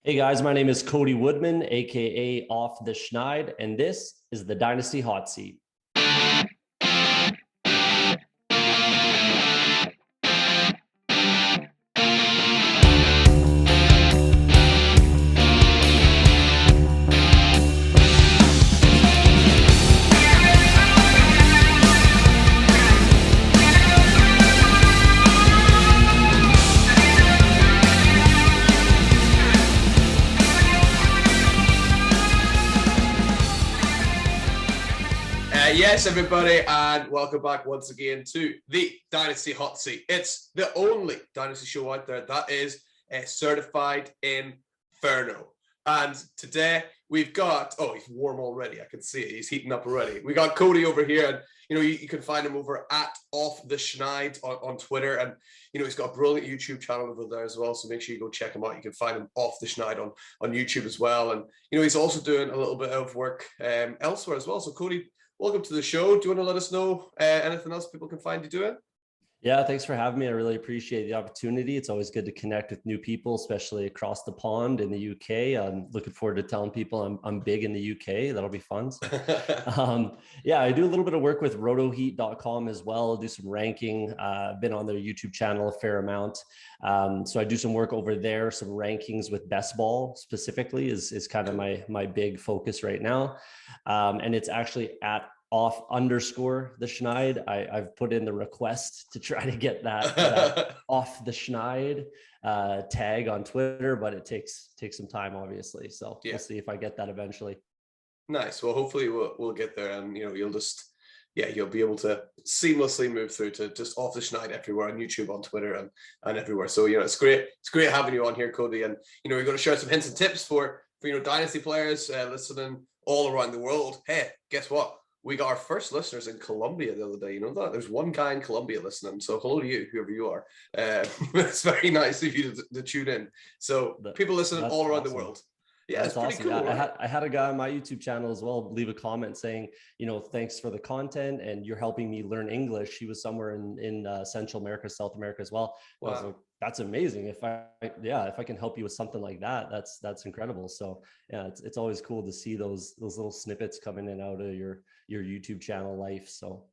Hey guys, my name is Cody Woodman, aka Off The Schneid, and this is the Dynasty Hotseat. Yes, everybody, and welcome back once again to the Dynasty Hot Seat. It's the only Dynasty show out there that is certified Inferno. And today we've got, he's warm already. I can see it. He's heating up already. We got Cody over here, and you can find him over at Off The Schneid on Twitter. And he's got a brilliant YouTube channel over there as well. So make sure you go check him out. You can find him Off The Schneid on YouTube as well. And he's also doing a little bit of work elsewhere as well. So Cody, welcome to the show. Do you want to let us know anything else people can find you doing? Yeah, thanks for having me. I really appreciate the opportunity. It's always good to connect with new people, especially across the pond in the UK. I'm looking forward to telling people I'm big in the UK. That'll be fun. So, I do a little bit of work with rotoheat.com as well. Do some ranking. I've been on their YouTube channel a fair amount. So I do some work over there. Some rankings with best ball specifically is kind of my big focus right now. And it's actually at _the Schneid. I've put in the request to try to get that Off The Schneid tag on Twitter, but it takes some time, obviously. So We'll see if I get that eventually. Nice. Well, hopefully we'll get there, and you'll be able to seamlessly move through to just Off The Schneid everywhere on YouTube, on Twitter, and everywhere. So it's great. It's great having you on here, Cody. And we're going to share some hints and tips for Dynasty players listening all around the world. Hey, guess what? We got our first listeners in Colombia the other day. You know that? There's one guy in Colombia listening. So hello to you, whoever you are. It's very nice of you to tune in. So people listening all around the world. Yeah, that's pretty cool. Yeah, right? I had a guy on my YouTube channel as well leave a comment saying, thanks for the content and you're helping me learn English. He was somewhere in Central America, South America as well. Wow. I was like, that's amazing. If I can help you with something like that, that's incredible. So yeah, it's always cool to see those little snippets come in and out of your YouTube channel life. So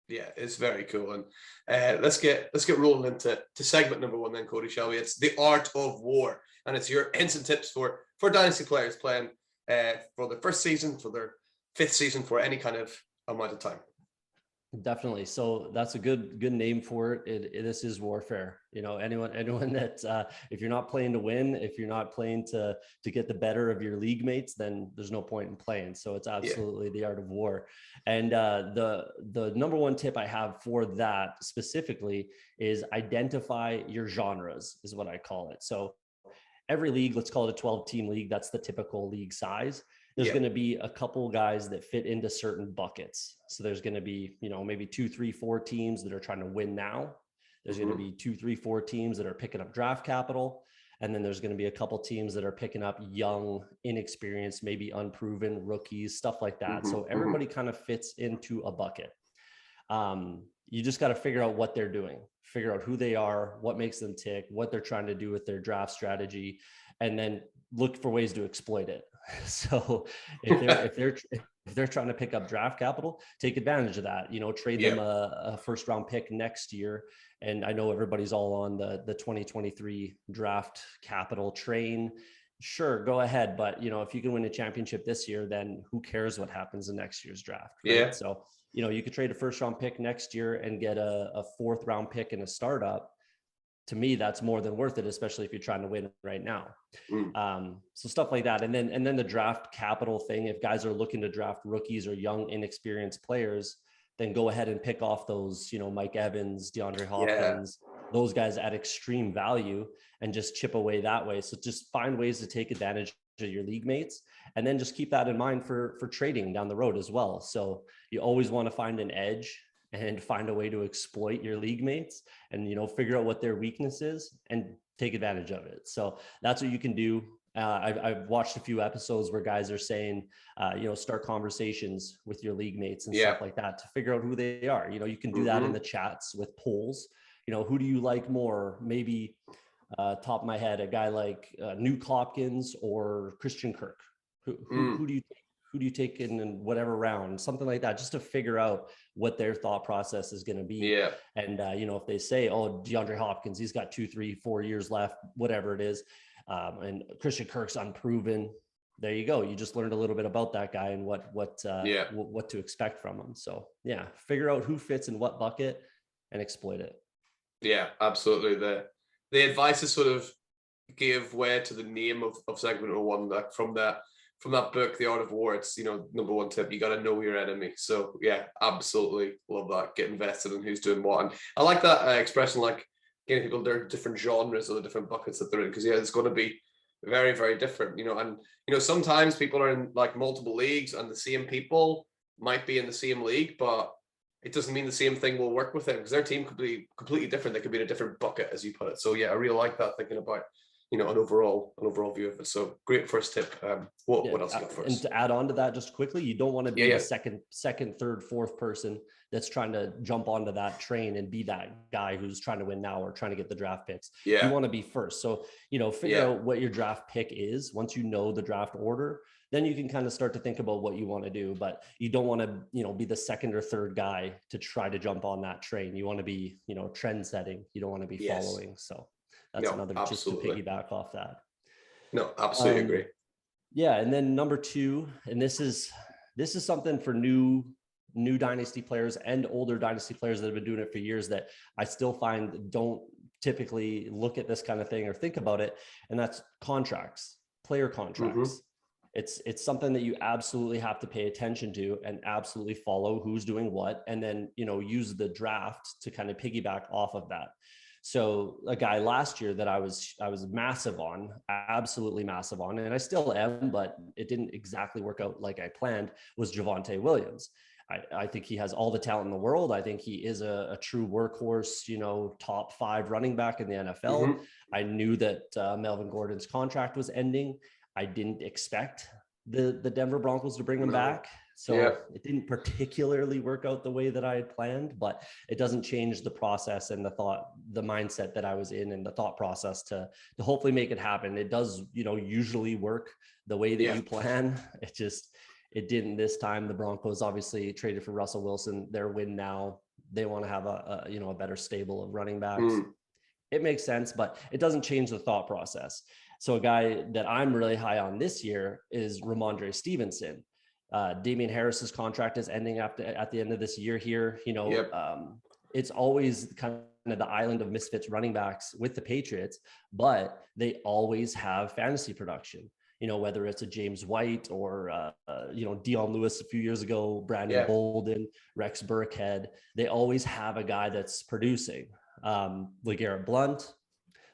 yeah, it's very cool. And let's get rolling into segment number one then, Cody, shall we? It's the art of war, and it's your hints and tips for Dynasty players playing for their first season, for their fifth season, for any kind of amount of time. Definitely. So that's a good name for it. This is warfare. Anyone that if you're not playing to win, if you're not playing to get the better of your league mates, then there's no point in playing. So it's absolutely the art of war. And the number one tip I have for that specifically is identify your genres, is what I call it. So every league, let's call it a 12-team league. That's the typical league size. There's going to be a couple guys that fit into certain buckets. So there's going to be, maybe 2, 3, 4 teams that are trying to win now. There's going to be 2, 3, 4 teams that are picking up draft capital. And then there's going to be a couple teams that are picking up young, inexperienced, maybe unproven rookies, stuff like that. So everybody kind of fits into a bucket. You just got to figure out what they're doing, figure out who they are, what makes them tick, what they're trying to do with their draft strategy, and then look for ways to exploit it. So if they're trying to pick up draft capital, take advantage of that. Trade them a first round pick next year. And I know everybody's all on the 2023 draft capital train. Sure, go ahead. But if you can win a championship this year, then who cares what happens in next year's draft? Right? Yeah. So you could trade a first round pick next year and get a fourth round pick in a startup. To me, that's more than worth it, especially if you're trying to win right now. So stuff like that. And then the draft capital thing, if guys are looking to draft rookies or young, inexperienced players, then go ahead and pick off those, Mike Evans, DeAndre Hopkins, those guys at extreme value and just chip away that way. So just find ways to take advantage of your league mates, and then just keep that in mind for trading down the road as well. So you always want to find an edge and find a way to exploit your league mates and, figure out what their weakness is and take advantage of it. So that's what you can do. I've watched a few episodes where guys are saying, start conversations with your league mates and stuff like that to figure out who they are. You can do that in the chats with polls. Who do you like more? Maybe top of my head, a guy like Nuke Hopkins or Christian Kirk. Who do you take in whatever round, something like that, just to figure out what their thought process is going to be. Yeah. And, if they say, oh, DeAndre Hopkins, he's got 2, 3, 4 years left, whatever it is. And Christian Kirk's unproven. There you go. You just learned a little bit about that guy and what to expect from him. So yeah, figure out who fits in what bucket and exploit it. Yeah, absolutely. The advice is sort of give way to the name of segment 01, that from that book, The Art of War. It's, number one tip, you got to know your enemy. So yeah, absolutely love that. Get invested in who's doing what. And I like that expression, like getting people their different genres or the different buckets that they're in, because it's going to be very, very different, and sometimes people are in like multiple leagues and the same people might be in the same league, but it doesn't mean the same thing will work with them, because their team could be completely different. They could be in a different bucket, as you put it. So yeah, I really like that, thinking about an overall view of it. So great first tip. What else you got for us? And to add on to that just quickly, you don't want to be the second, third, fourth person that's trying to jump onto that train and be that guy who's trying to win now or trying to get the draft picks. Yeah. You want to be first. So, figure out what your draft pick is. Once you know the draft order, then you can kind of start to think about what you want to do. But you don't want to, be the second or third guy to try to jump on that train. You want to be, trend setting. You don't want to be following. So that's another just to piggyback off that. No, absolutely agree. Yeah. And then number 2, and this is something for new dynasty players and older dynasty players that have been doing it for years that I still find don't typically look at this kind of thing or think about it. And that's player contracts. It's something that you absolutely have to pay attention to and absolutely follow who's doing what. And then, use the draft to kind of piggyback off of that. So a guy last year that I was massive on, absolutely massive on, and I still am, but it didn't exactly work out like I planned, was Javonte Williams. I think he has all the talent in the world. I think he is a true workhorse, top 5 running back in the NFL. I knew that Melvin Gordon's contract was ending. I didn't expect the Denver Broncos to bring him back. So it didn't particularly work out the way that I had planned, but it doesn't change the process and the mindset that I was in and the thought process to hopefully make it happen. It does, usually work the way that you plan. It didn't this time. The Broncos obviously traded for Russell Wilson. Their win now. They want to have a better stable of running backs. It makes sense, but it doesn't change the thought process. So a guy that I'm really high on this year is Romandre Stevenson. Damian Harris's contract is ending at the end of this year here. It's always kind of the island of misfits running backs with the Patriots, but they always have fantasy production. Whether it's a James White or, Dion Lewis a few years ago, Brandon Bolden, Rex Burkhead, they always have a guy that's producing. LeGarrette Blount,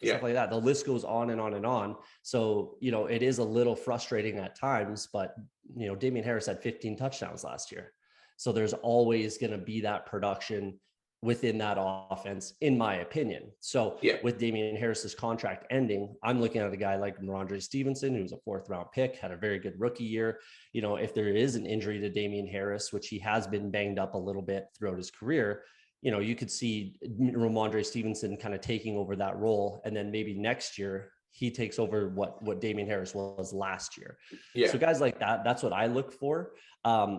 stuff like that. The list goes on and on and on. So, it is a little frustrating at times, but, Damian Harris had 15 touchdowns last year. So there's always going to be that production within that offense, in my opinion. So with Damian Harris's contract ending, I'm looking at a guy like Romandre Stevenson, who's a 4th round pick, had a very good rookie year. If there is an injury to Damian Harris, which he has been banged up a little bit throughout his career, you could see Romandre Stevenson kind of taking over that role. And then maybe next year he takes over what Damian Harris was last year. So guys like that, that's what I look for.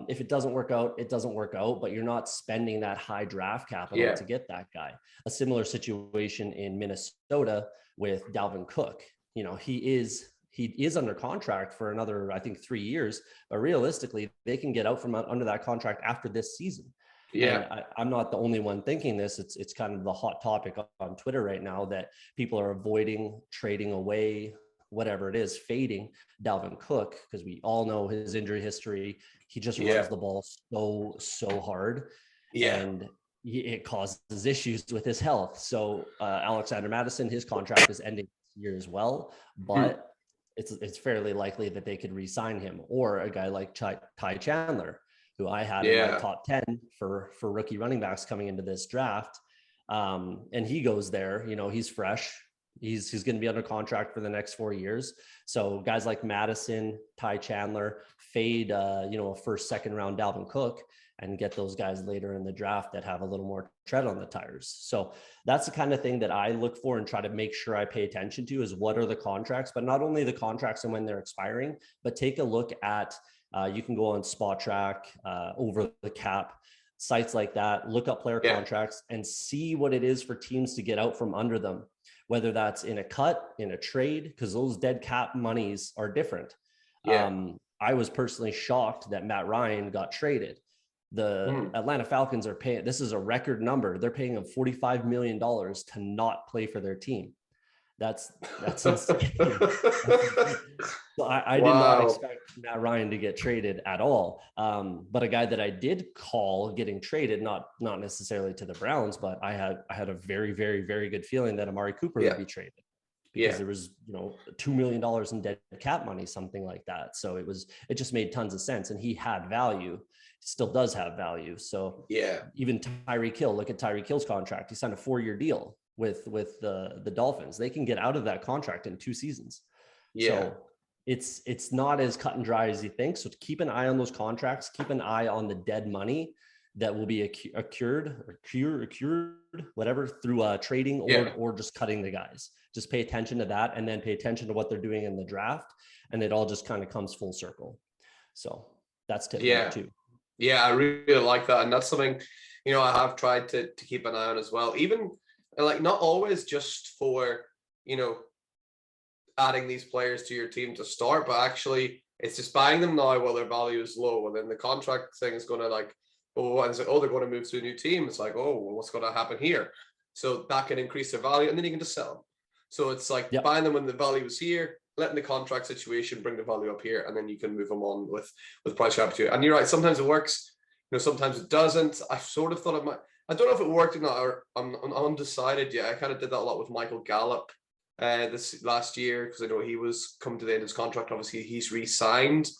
If it doesn't work out, it doesn't work out, but you're not spending that high draft capital to get that guy. A similar situation in Minnesota with Dalvin Cook. He is under contract for another, I think, 3 years, but realistically they can get out from under that contract after this season. And I'm not the only one thinking this. It's kind of the hot topic on Twitter right now that people are avoiding, trading away, whatever it is, fading Dalvin Cook, because we all know his injury history. He just runs the ball so hard. And it causes issues with his health. So Alexander Madison, his contract is ending this year as well, but it's fairly likely that they could re-sign him, or a guy like Ty Chandler, who I had in my top 10 for rookie running backs coming into this draft. And he goes there, he's fresh. He's going to be under contract for the next 4 years. So guys like Madison, Ty Chandler, fade, a 1st, 2nd round Dalvin Cook. and get those guys later in the draft that have a little more tread on the tires. So that's the kind of thing that I look for and try to make sure I pay attention to, is what are the contracts, but not only the contracts and when they're expiring, but take a look at, you can go on Spot Track, Over the Cap, sites like that, look up player contracts and see what it is for teams to get out from under them, whether that's in a cut, in a trade, because those dead cap monies are different. I was personally shocked that Matt Ryan got traded. The Atlanta Falcons are paying, this is a record number, they're paying him $45 million to not play for their team. That's insane. So I did not expect Matt Ryan to get traded at all. But a guy that I did call getting traded, not necessarily to the Browns, but I had a very, very, very good feeling that Amari Cooper would be traded, because there was, $2 million in dead cap money, something like that. So it just made tons of sense, and he had value, still does have value. So even Tyreek Hill, look at Tyreek Hill's contract. He signed a 4-year deal with the Dolphins. They can get out of that contract in 2 seasons. So it's not as cut and dry as you think. So keep an eye on those contracts, keep an eye on the dead money that will be accrued, whatever, through trading or just cutting the guys. Just pay attention to that, and then pay attention to what they're doing in the draft, and it all just kind of comes full circle. So that's tip number 2. Yeah, I really like that. And that's something, I have tried to keep an eye on as well. Even like, not always just for, adding these players to your team to start, but actually it's just buying them now while their value is low. And then the contract thing is going to they're going to move to a new team. It's like, what's going to happen here? So that can increase their value, and then you can just sell them. So it's like buying them when the value is here, letting the contract situation bring the value up here, and then you can move them on with price opportunity. And you're right, sometimes it works, sometimes it doesn't. I sort of thought it might. I don't know if it worked or not, or I'm undecided yet. I kind of did that a lot with Michael Gallup this last year, because I know he was coming to the end of his contract. Obviously, he's re-signed,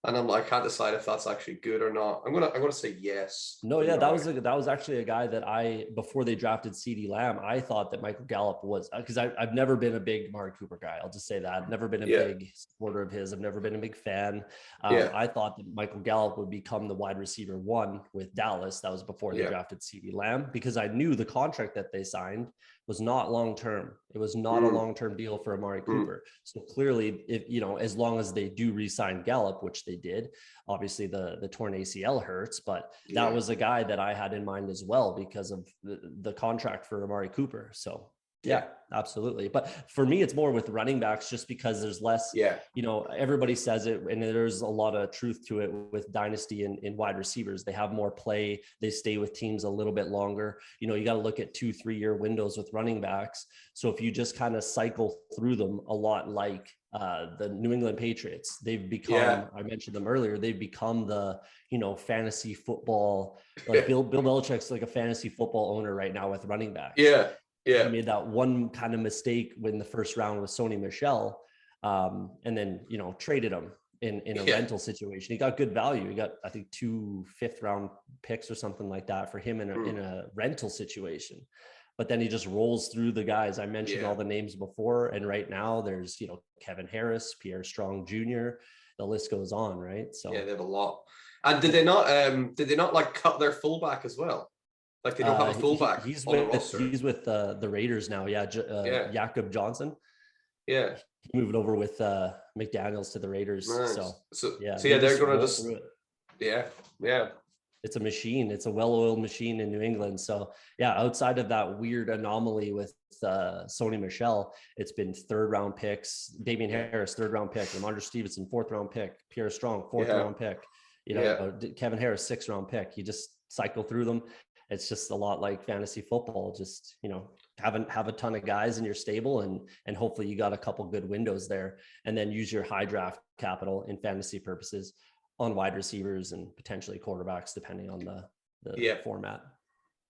and I can't decide if that's actually good or not. I'm gonna say yes. No, yeah, that was actually a guy that before they drafted CeeDee Lamb, I thought that Michael Gallup was, because I've never been a big Amari Cooper guy. I'll just say that. I've never been a big supporter of his. I've never been a big fan. I thought that Michael Gallup would become the wide receiver 1 with Dallas. That was before they drafted CeeDee Lamb, because I knew the contract that they signed was not long-term. It was not a long-term deal for Amari Cooper. So clearly, if as long as they do re-sign Gallup, which they did, obviously the torn ACL hurts, but that was a guy that I had in mind as well, because of the contract for Amari Cooper. So yeah, absolutely. But for me, it's more with running backs, just because there's less, everybody says it, and there's a lot of truth to it with dynasty and in wide receivers. They have more play. They stay with teams a little bit longer. You got to look at 2-3 year windows with running backs. So if you just kind of cycle through them a lot, like the New England Patriots, they've become, I mentioned them earlier, they've become the, fantasy football, like Bill Belichick's like a fantasy football owner right now with running backs. He made that one kind of mistake in the first round with Sony Michel, and then, traded him in a rental situation. He got good value. He got, I think, 2 5th-round picks or something like that for him in a rental situation. But then he just rolls through the guys. I mentioned all the names before, and right now there's, Kevin Harris, Pierre Strong Jr. The list goes on, right? So they have a lot. And did they not like cut their fullback as well? Like they don't have a fullback. He's with the Raiders now. Jakob Johnson. Yeah. He moved over with McDaniels to the Raiders. Nice. So they're going to just It's a machine. It's a well-oiled machine in New England. So outside of that weird anomaly with Sony Michel, it's been 3rd-round picks. Damian Harris, 3rd-round pick. Romandre Stevenson, 4th-round pick. Pierre Strong, 4th-round pick. Kevin Harris, 6th-round pick. You just cycle through them. It's just a lot like fantasy football. Just, have a ton of guys in your stable, and hopefully you got a couple good windows there, and then use your high draft capital in fantasy purposes on wide receivers and potentially quarterbacks, depending on the format.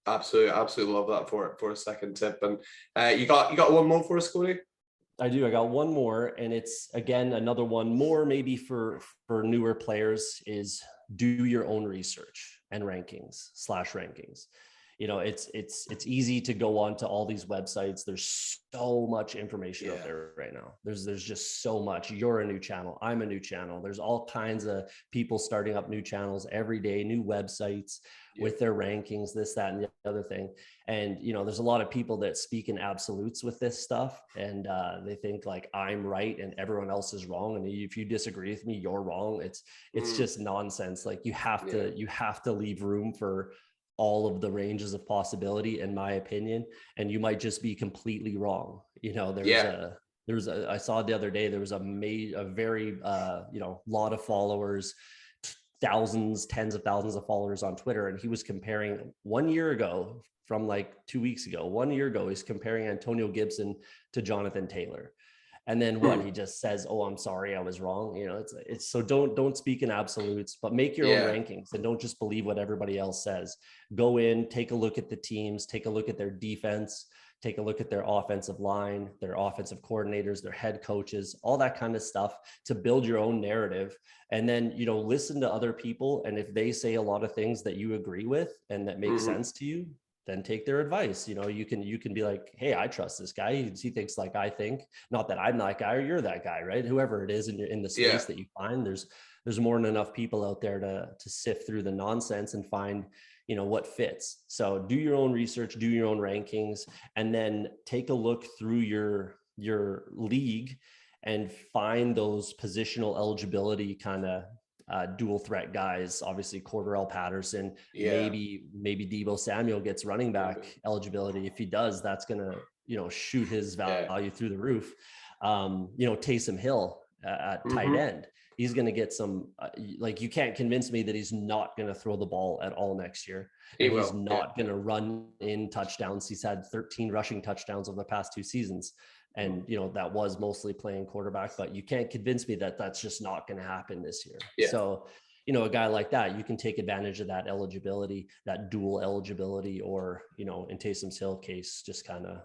Absolutely love that for a second tip. And you got one more for us, Cody? I do. I got one more, and it's, again, another one more maybe for newer players, is do your own research and rankings. it's easy to go onto all these websites. There's so much information out there right now. There's just so much. You're a new channel. I'm a new channel. There's all kinds of people starting up new channels every day, new websites with their rankings, this, that, and the other thing. And, there's a lot of people that speak in absolutes with this stuff. And they think like I'm right and everyone else is wrong. And if you disagree with me, you're wrong. It's just nonsense. Like you have to leave room for all of the ranges of possibility, in my opinion, and you might just be completely wrong. I saw the other day, there was a very lot of followers, thousands, tens of thousands of followers on Twitter, and he was comparing 1 year ago from like 2 weeks ago. 1 year ago, he's comparing Antonio Gibson to Jonathan Taylor. And then he just says, "Oh, I'm sorry, I was wrong." It's so don't speak in absolutes, but make your own rankings and don't just believe what everybody else says. Go in, take a look at the teams, take a look at their defense, take a look at their offensive line, their offensive coordinators, their head coaches, all that kind of stuff to build your own narrative. And then, listen to other people. And if they say a lot of things that you agree with and that make sense to you, then take their advice. You can be like, "Hey, I trust this guy. He thinks like I think, not that I'm that guy or you're that guy," right? Whoever it is in the space that you find, there's more than enough people out there to sift through the nonsense and find, what fits. So do your own research, do your own rankings, and then take a look through your league and find those positional eligibility kind of dual threat guys. Obviously Cordarrelle Patterson, maybe Deebo Samuel gets running back eligibility. If he does, that's gonna shoot his value through the roof. Taysom Hill at tight end, he's gonna get some you can't convince me that he's not gonna throw the ball at all next year. And he's not gonna run in touchdowns. He's had 13 rushing touchdowns over the past 2 seasons. And, that was mostly playing quarterback, but you can't convince me that that's just not going to happen this year. So, a guy like that, you can take advantage of that eligibility, that dual eligibility, or, in Taysom Hill case, just kind of,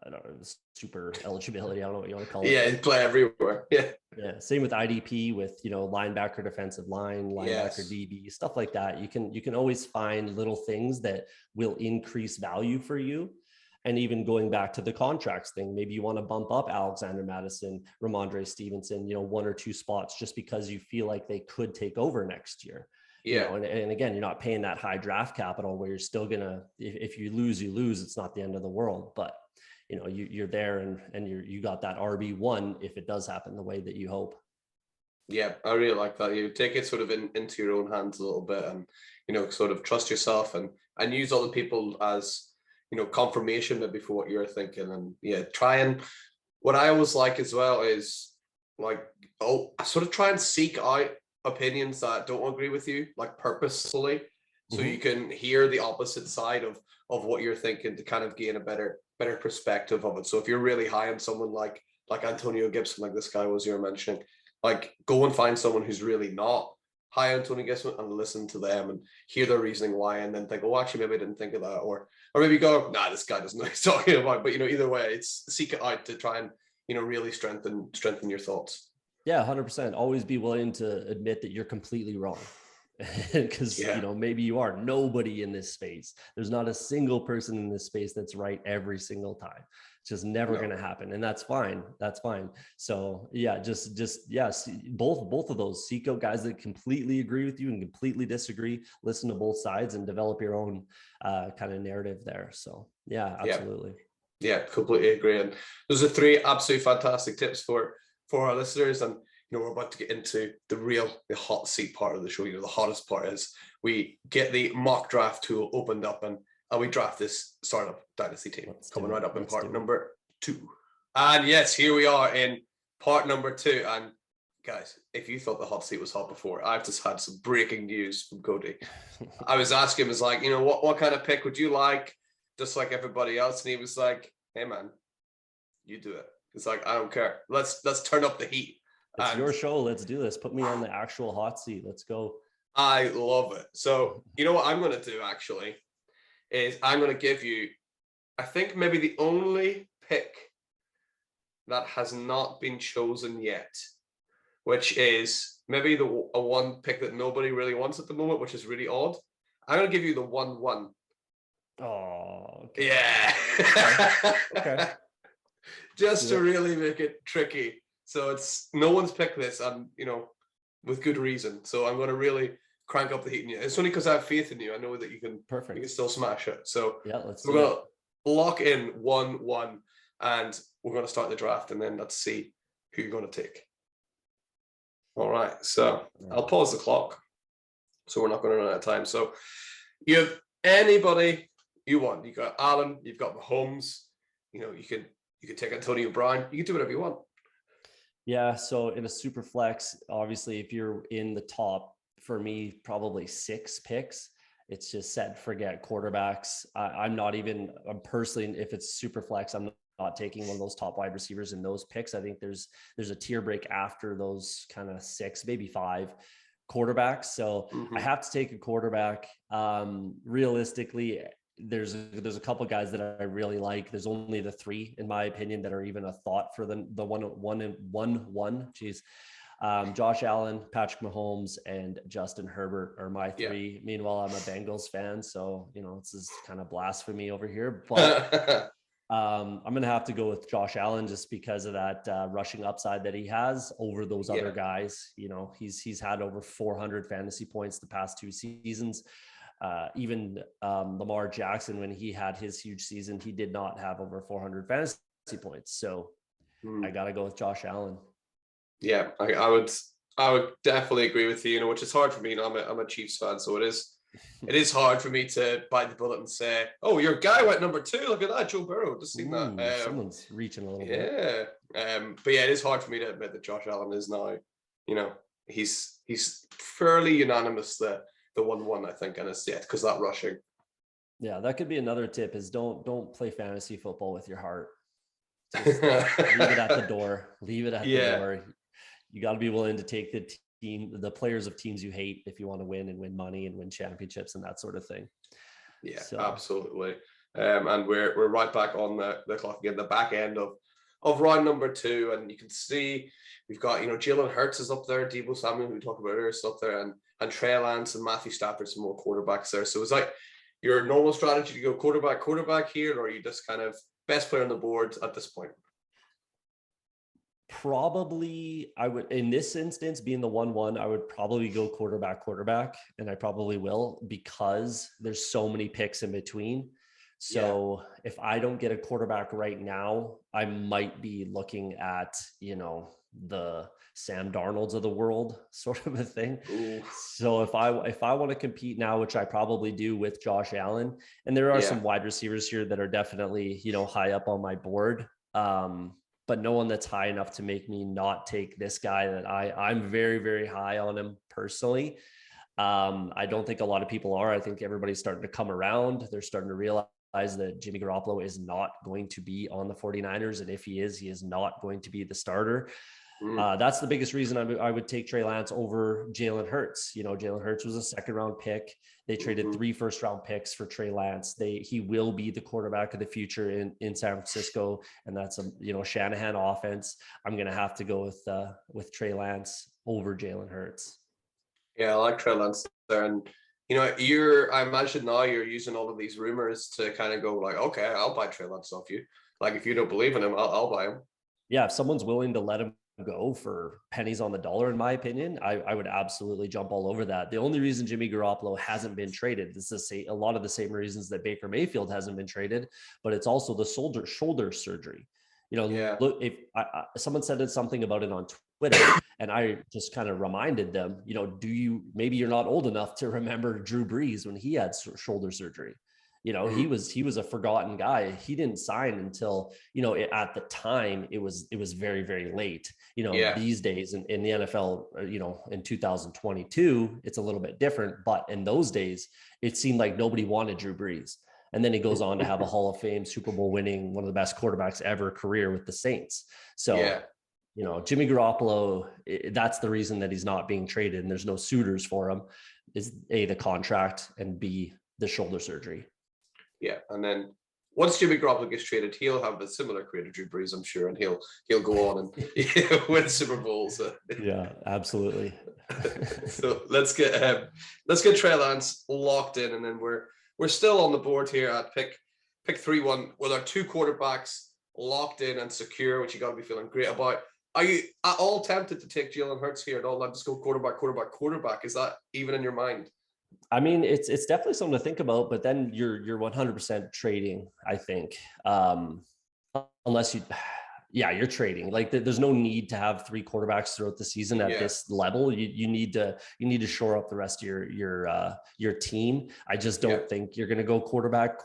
I don't know, super eligibility. I don't know what you want to call it. Yeah, play everywhere. Yeah. Same with IDP with, linebacker, defensive line, linebacker, DB, stuff like that. You can always find little things that will increase value for you. And even going back to the contracts thing, maybe you want to bump up Alexander Madison, Romandre Stevenson, 1 or 2 spots just because you feel like they could take over next year. And again, you're not paying that high draft capital where you're still gonna, if you lose, you lose. It's not the end of the world, but you're there and you got that RB1 if it does happen the way that you hope. Yeah, I really like that. You take it sort of into your own hands a little bit, and sort of trust yourself and use other people as confirmation maybe for what you're thinking. And try and, what I always like as well is I sort of try and seek out opinions that don't agree with you, like purposefully, so you can hear the opposite side of what you're thinking to kind of gain a better perspective of it. So if you're really high on someone like Antonio Gibson, like this guy was you're mentioning, go and find someone who's really not high on Antonio Gibson and listen to them and hear their reasoning why, and then think, oh, actually, maybe I didn't think of that. Or maybe go, nah, this guy doesn't know what he's talking about. But, either way, it's seek it out to try and, really strengthen your thoughts. Yeah, 100%. Always be willing to admit that you're completely wrong. Because, maybe you are. Nobody in this space. There's not a single person in this space that's right every single time. It's just never going to happen. And that's fine. That's fine. So both of those. Seek out guys that completely agree with you and completely disagree. Listen to both sides and develop your own kind of narrative there. So yeah, absolutely. Yeah, completely agree. And those are 3 absolutely fantastic tips for our listeners. And we're about to get into the hot seat part of the show. The hottest part is we get the mock draft tool opened up and we draft this startup dynasty team. Coming right up in part number 2. And yes, here we are in part number 2. And guys, if you thought the hot seat was hot before, I've just had some breaking news from Cody. I was asking him, what kind of pick would you like? Just like everybody else. And he was like, hey man, you do it. It's like, I don't care. Let's turn up the heat. It's your show. Let's do this. Put me on the actual hot seat. Let's go. I love it. So, what I'm going to do actually is I'm going to give you, I think maybe the only pick that has not been chosen yet, which is maybe a one pick that nobody really wants at the moment, which is really odd. I'm going to give you the 1-1 Oh, okay. Yeah. Okay. Just to really make it tricky. So it's no one's picked this, and with good reason. So I'm going to really crank up the heat in you. It's only because I have faith in you. I know that you can still smash it. So yeah, let's we're going to lock in 1-1, and we're going to start the draft, and then let's see who you're going to take. All right. So I'll pause the clock, so we're not going to run out of time. So you have anybody you want. You got Allen. You've got Mahomes. You could take Antonio Brown. You can do whatever you want. Yeah. So in a super flex, obviously, if you're in the top, for me, probably 6 picks, it's just set and forget quarterbacks. I'm personally, if it's super flex, I'm not taking one of those top wide receivers in those picks. I think there's a tier break after those kind of 6, maybe 5 quarterbacks. So I have to take a quarterback. Realistically, there's a couple guys that I really like. There's only the 3, in my opinion, that are even a thought for the 1-1. Geez. Josh Allen, Patrick Mahomes, and Justin Herbert are my 3. Yeah. Meanwhile, I'm a Bengals fan, so this is kind of blasphemy over here. But I'm going to have to go with Josh Allen just because of that rushing upside that he has over those other guys. He's had over 400 fantasy points the past 2 seasons. Even Lamar Jackson, when he had his huge season, he did not have over 400 fantasy points. So I got to go with Josh Allen. Yeah, I would definitely agree with you. Which is hard for me. I'm a Chiefs fan, so it is hard for me to bite the bullet and say, "Oh, your guy went number 2. Look at that, Joe Burrow." Just seen that. Someone's reaching a little bit. Yeah, but yeah, it is hard for me to admit that Josh Allen is now. He's fairly unanimous the 1-1, I think, and it's because that rushing. Yeah, that could be another tip: is don't play fantasy football with your heart. Just leave it at the door. Leave it at the door. You got to be willing to take the players of teams you hate if you want to win and win money and win championships and that sort of thing. Yeah, absolutely. And we're right back on the clock again, the back end of round number 2, and you can see we've got Jalen Hurts is up there, Deebo Samuel, who we talked about earlier, is up there, and Trey Lance and Matthew Stafford, some more quarterbacks there. So it's like your normal strategy to go quarterback here, or are you just kind of best player on the board at this point? Probably, I would, in this instance, being the 1-1, I would probably go quarterback, and I probably will, because there's so many picks in between. So if I don't get a quarterback right now, I might be looking at, the Sam Darnolds of the world sort of a thing. Ooh. So if I want to compete now, which I probably do with Josh Allen, and there are some wide receivers here that are definitely, high up on my board. But no one that's high enough to make me not take this guy that I'm very, very high on him personally. I don't think a lot of people are. I think everybody's starting to come around. They're starting to realize that Jimmy Garoppolo is not going to be on the 49ers. And if he is not going to be the starter. That's the biggest reason I would take Trey Lance over Jalen Hurts. Jalen Hurts was a 2nd round pick. They traded 3 first round picks for Trey Lance. He will be the quarterback of the future in San Francisco. And that's a, Shanahan offense. I'm going to have to go with Trey Lance over Jalen Hurts. Yeah, I like Trey Lance there. And, I imagine now you're using all of these rumors to kind of go like, okay, I'll buy Trey Lance off you. Like, if you don't believe in him, I'll buy him. Yeah, if someone's willing to let him go for pennies on the dollar, in my opinion, I would absolutely jump all over that. The only reason Jimmy Garoppolo hasn't been traded is a lot of the same reasons that Baker Mayfield hasn't been traded, but it's also the shoulder surgery. Look, if someone said something about it on Twitter, and I just kind of reminded them, maybe you're not old enough to remember Drew Brees when he had shoulder surgery. He was a forgotten guy. He didn't sign until, at the time it was very, very late. These days in the NFL, in 2022, it's a little bit different. But in those days, it seemed like nobody wanted Drew Brees. And then he goes on to have a Hall of Fame, Super Bowl winning, one of the best quarterbacks ever career with the Saints. So, Jimmy Garoppolo, that's the reason that he's not being traded and there's no suitors for him, is A, the contract, and B, the shoulder surgery. Yeah, and then once Jimmy Garoppolo gets traded, he'll have a similar career to Drew Brees, I'm sure, and he'll go on and win Super Bowls. Yeah, absolutely. So let's get Trey Lance locked in, and then we're we're still on the board here at pick 3-1 with our 2 quarterbacks locked in and secure, which you got to be feeling great about. Are you at all tempted to take Jalen Hurts here at all? Like, just go quarterback? Is that even in your mind? I mean, it's definitely something to think about, but then you're 100% trading, I think. Unless you're trading. Like, there's no need to have 3 quarterbacks throughout the season at this level. You need to shore up the rest of your team. I just don't think you're going to go quarterback.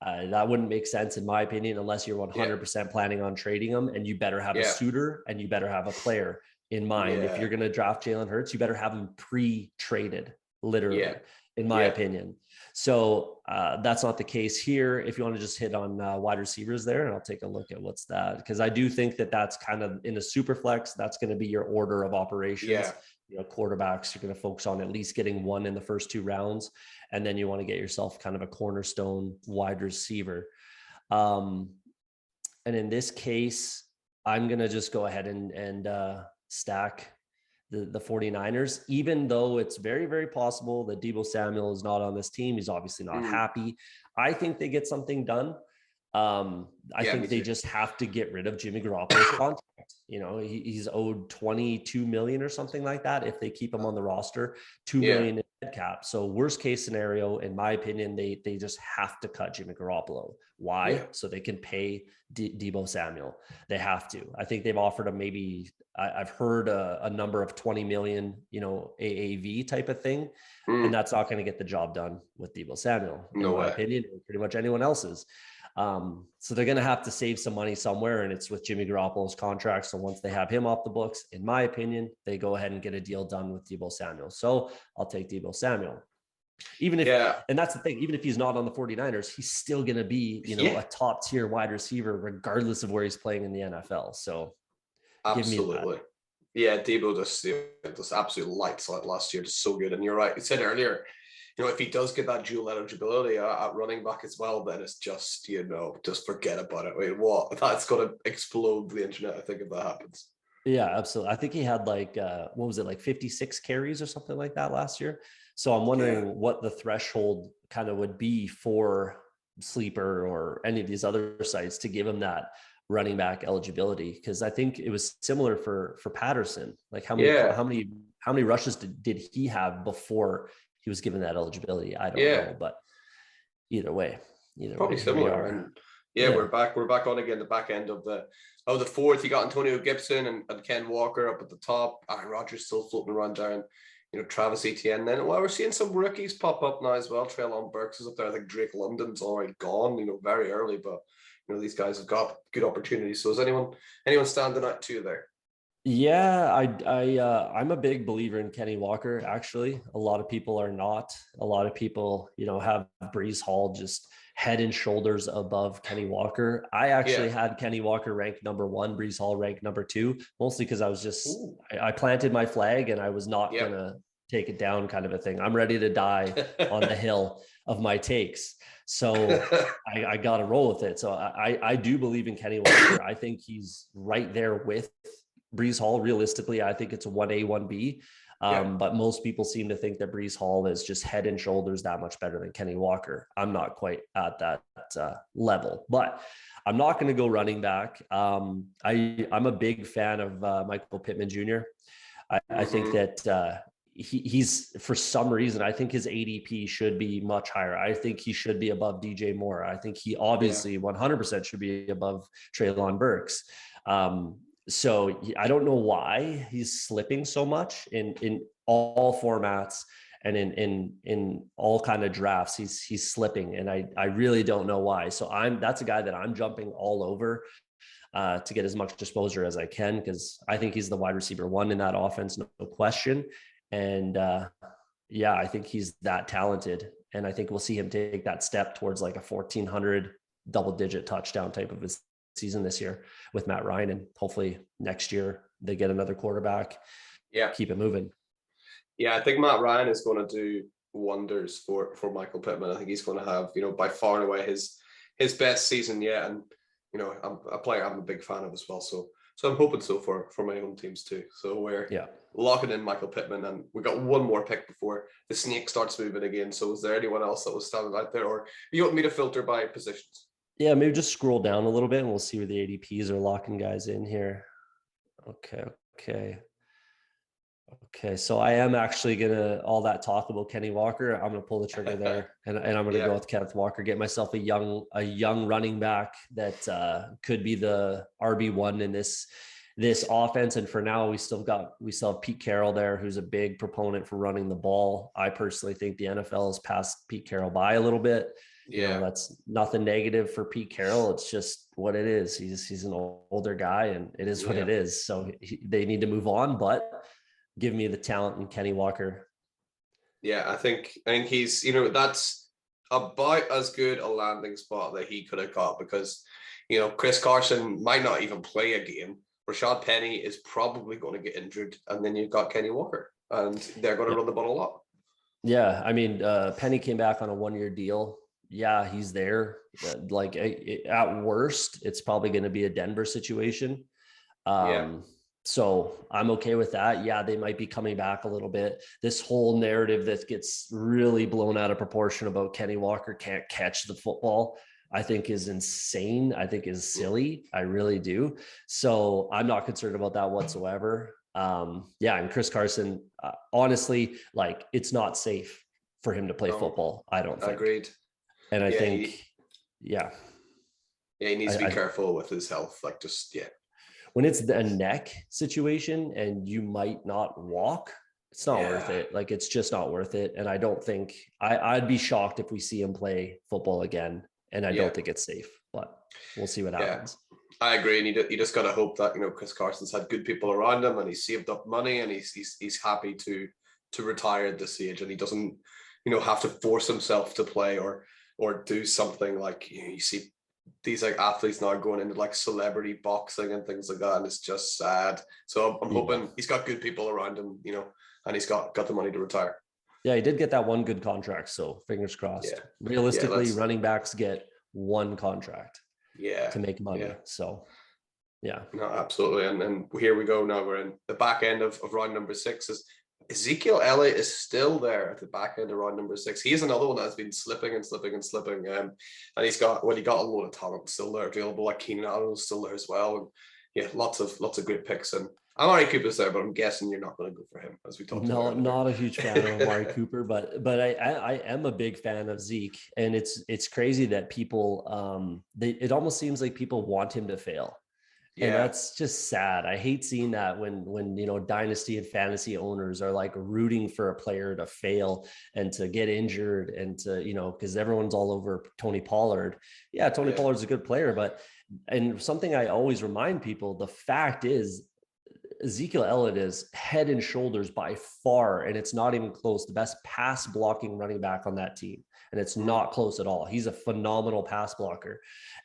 That wouldn't make sense in my opinion, unless you're 100% planning on trading them, and you better have a suitor and you better have a player in mind. If you're going to draft Jalen Hurts, you better have him pre-traded, literally, in my opinion. So that's not the case here. If you want to just hit on wide receivers there, and I'll take a look at what's that, because I do think that's kind of in a super flex. That's going to be your order of operations. Quarterbacks, you're going to focus on at least getting one in the first 2 rounds, and then you want to get yourself kind of a cornerstone wide receiver. And in this case, I'm going to just go ahead and stack the 49ers, even though it's very, very possible that Deebo Samuel is not on this team. He's obviously not happy. I think they get something done. I think they just have to get rid of Jimmy Garoppolo's contract. He's owed $22 million or something like that. If they keep him on the roster, $2 million in dead cap. So worst case scenario, in my opinion, they just have to cut Jimmy Garoppolo. Why? So they can pay Deebo Samuel. They have to. I think they've offered him maybe, I've heard a number of 20 million, AAV type of thing. And that's not going to get the job done with Deebo Samuel, in my opinion, or pretty much anyone else's. So they're going to have to save some money somewhere, and it's with Jimmy Garoppolo's contract. So once they have him off the books, in my opinion, they go ahead and get a deal done with Deebo Samuel. So I'll take Deebo Samuel. Even if, and that's the thing, even if he's not on the 49ers, he's still going to be, a top tier wide receiver, regardless of where he's playing in the NFL. So absolutely. Deebo just absolutely lights out last year. Just so good. And you're right. You said earlier, if he does get that dual eligibility at running back as well, then it's just, just forget about it. Wait, what? That's going to explode the internet, I think, if that happens. Yeah, absolutely. I think he had 56 carries or something like that last year. So I'm wondering what the threshold kind of would be for Sleeper or any of these other sites to give him that running back eligibility. Because I think it was similar for Patterson. Like how many rushes did he have before he was given that eligibility? I don't know, but either way, probably similar. And we're back on again, the back end of the fourth. You got Antonio Gibson and Ken Walker up at the top. Aaron Rodgers still floating around down. Travis Etienne. Then we're seeing some rookies pop up now as well. Treylon Burks is up there. I think Drake London's already gone, very early, but these guys have got good opportunities. So is anyone standing out to you there? Yeah, I'm a big believer in Kenny Walker. Actually, a lot of people are not. A lot of people, have Brees Hall just head and shoulders above Kenny Walker. I actually had Kenny Walker ranked number 1, Brees Hall ranked number 2, mostly because I was I planted my flag and I was not gonna take it down, kind of a thing. I'm ready to die on the hill of my takes. So I got to roll with it. So I do believe in Kenny Walker. I think he's right there with Brees Hall. Realistically, I think it's a 1A, 1B. But most people seem to think that Brees Hall is just head and shoulders that much better than Kenny Walker. I'm not quite at that level, but I'm not going to go running back. I'm a big fan of Michael Pittman Jr. I think that he's, for some reason, I think his ADP should be much higher. I think he should be above DJ Moore. I think he obviously 100% should be above Treylon Burks. So I don't know why he's slipping so much in all formats and in all kind of drafts. He's slipping, and I really don't know why. So that's a guy that I'm jumping all over to get as much exposure as I can, because I think he's the wide receiver 1 in that offense, no question. And I think he's that talented, and I think we'll see him take that step towards like a 1,400 double-digit touchdown type of a season this year with Matt Ryan, and hopefully next year they get another quarterback. Keep it moving. I think Matt Ryan is going to do wonders for Michael Pittman. I think he's going to have, by far and away his best season yet. And, I'm a player I'm a big fan of as well. So So I'm hoping so for my own teams too. So we're locking in Michael Pittman, and we got one more pick before the snake starts moving again. So is there anyone else that was standing out there, or you want me to filter by positions? Yeah, maybe just scroll down a little bit and we'll see where the ADPs are locking guys in here. Okay, so I am actually gonna, all that talk about Kenny Walker, I'm gonna pull the trigger there, and I'm gonna go with Kenneth Walker, get myself a young running back that could be the RB1 in this offense. And for now, we still have Pete Carroll there, who's a big proponent for running the ball. I personally think the NFL has passed Pete Carroll by a little bit. You know, that's nothing negative for Pete Carroll. It's just what it is. He's an older guy, and it is what it is. So they need to move on, but give me the talent in Kenny Walker. Yeah, I think he's, you know, that's about as good a landing spot that he could have got, because, you know, Chris Carson might not even play a game. Rashad Penny is probably going to get injured, and then you've got Kenny Walker, and they're going to run the ball a lot. Yeah, I mean, Penny came back on a 1-year deal. Yeah, he's there. Like at worst, it's probably going to be a Denver situation. So I'm okay with that. Yeah, they might be coming back a little bit. This whole narrative that gets really blown out of proportion about Kenny Walker can't catch the football, I think is insane. I think is silly. I really do. So I'm not concerned about that whatsoever. And Chris Carson, honestly, like, it's not safe for him to play football, I don't think. Agreed. And I think, he needs to be careful with his health. Like, when it's a neck situation and you might not walk, it's not worth it. Like, it's just not worth it. And I don't think I'd be shocked if we see him play football again. And I don't think it's safe, but we'll see what happens. I agree. And you just got to hope that, you know, Chris Carson's had good people around him, and he's saved up money, and he's happy to retire at this age, and he doesn't, you know, have to force himself to play or do something like, you know, you see these like athletes now going into like celebrity boxing and things like that, and it's just sad. So I'm hoping he's got good people around him, you know, and he's got the money to retire. Yeah, he did get that one good contract, so fingers crossed. Realistically, running backs get one contract to make money. So no, absolutely. And here we go. Now we're in the back end of round number 6. Ezekiel Ellie is still there at the back end of round number 6. He's another one that's been slipping. And he's got a load of talent still there available. Like Keenan Allen's still there as well. And lots of great picks. And Amari Cooper's there, but I'm guessing you're not going to go for him, as we talked about. No, not a huge fan of Amari Cooper, but I am a big fan of Zeke. And it's crazy that people it almost seems like people want him to fail. And that's just sad. I hate seeing that when you know, dynasty and fantasy owners are like rooting for a player to fail and to get injured, and to, you know, because everyone's all over Tony Pollard. Yeah, Tony Pollard's a good player, and something I always remind people, the fact is Ezekiel Elliott is head and shoulders by far, and it's not even close, the best pass blocking running back on that team. And it's not close at all. He's a phenomenal pass blocker.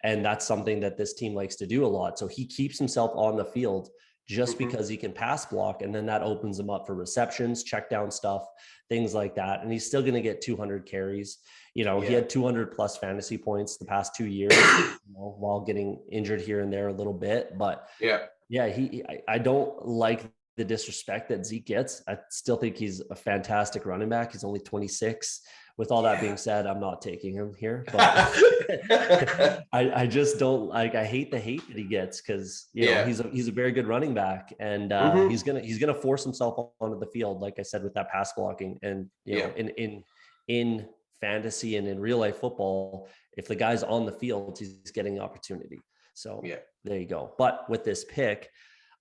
And that's something that this team likes to do a lot. So he keeps himself on the field just because he can pass block. And then that opens him up for receptions, check down stuff, things like that. And he's still going to get 200 carries. You know, he had 200 plus fantasy points the past 2 years, you know, while getting injured here and there a little bit. But I don't like the disrespect that Zeke gets. I still think he's a fantastic running back. He's only 26. With all that being said, I'm not taking him here, but I just don't like, I hate the hate that he gets, because, you know, he's a very good running back, and he's gonna force himself onto the field, like I said, with that pass blocking. And, you know, in fantasy and in real life football, if the guy's on the field, he's getting the opportunity. So there you go. But with this pick,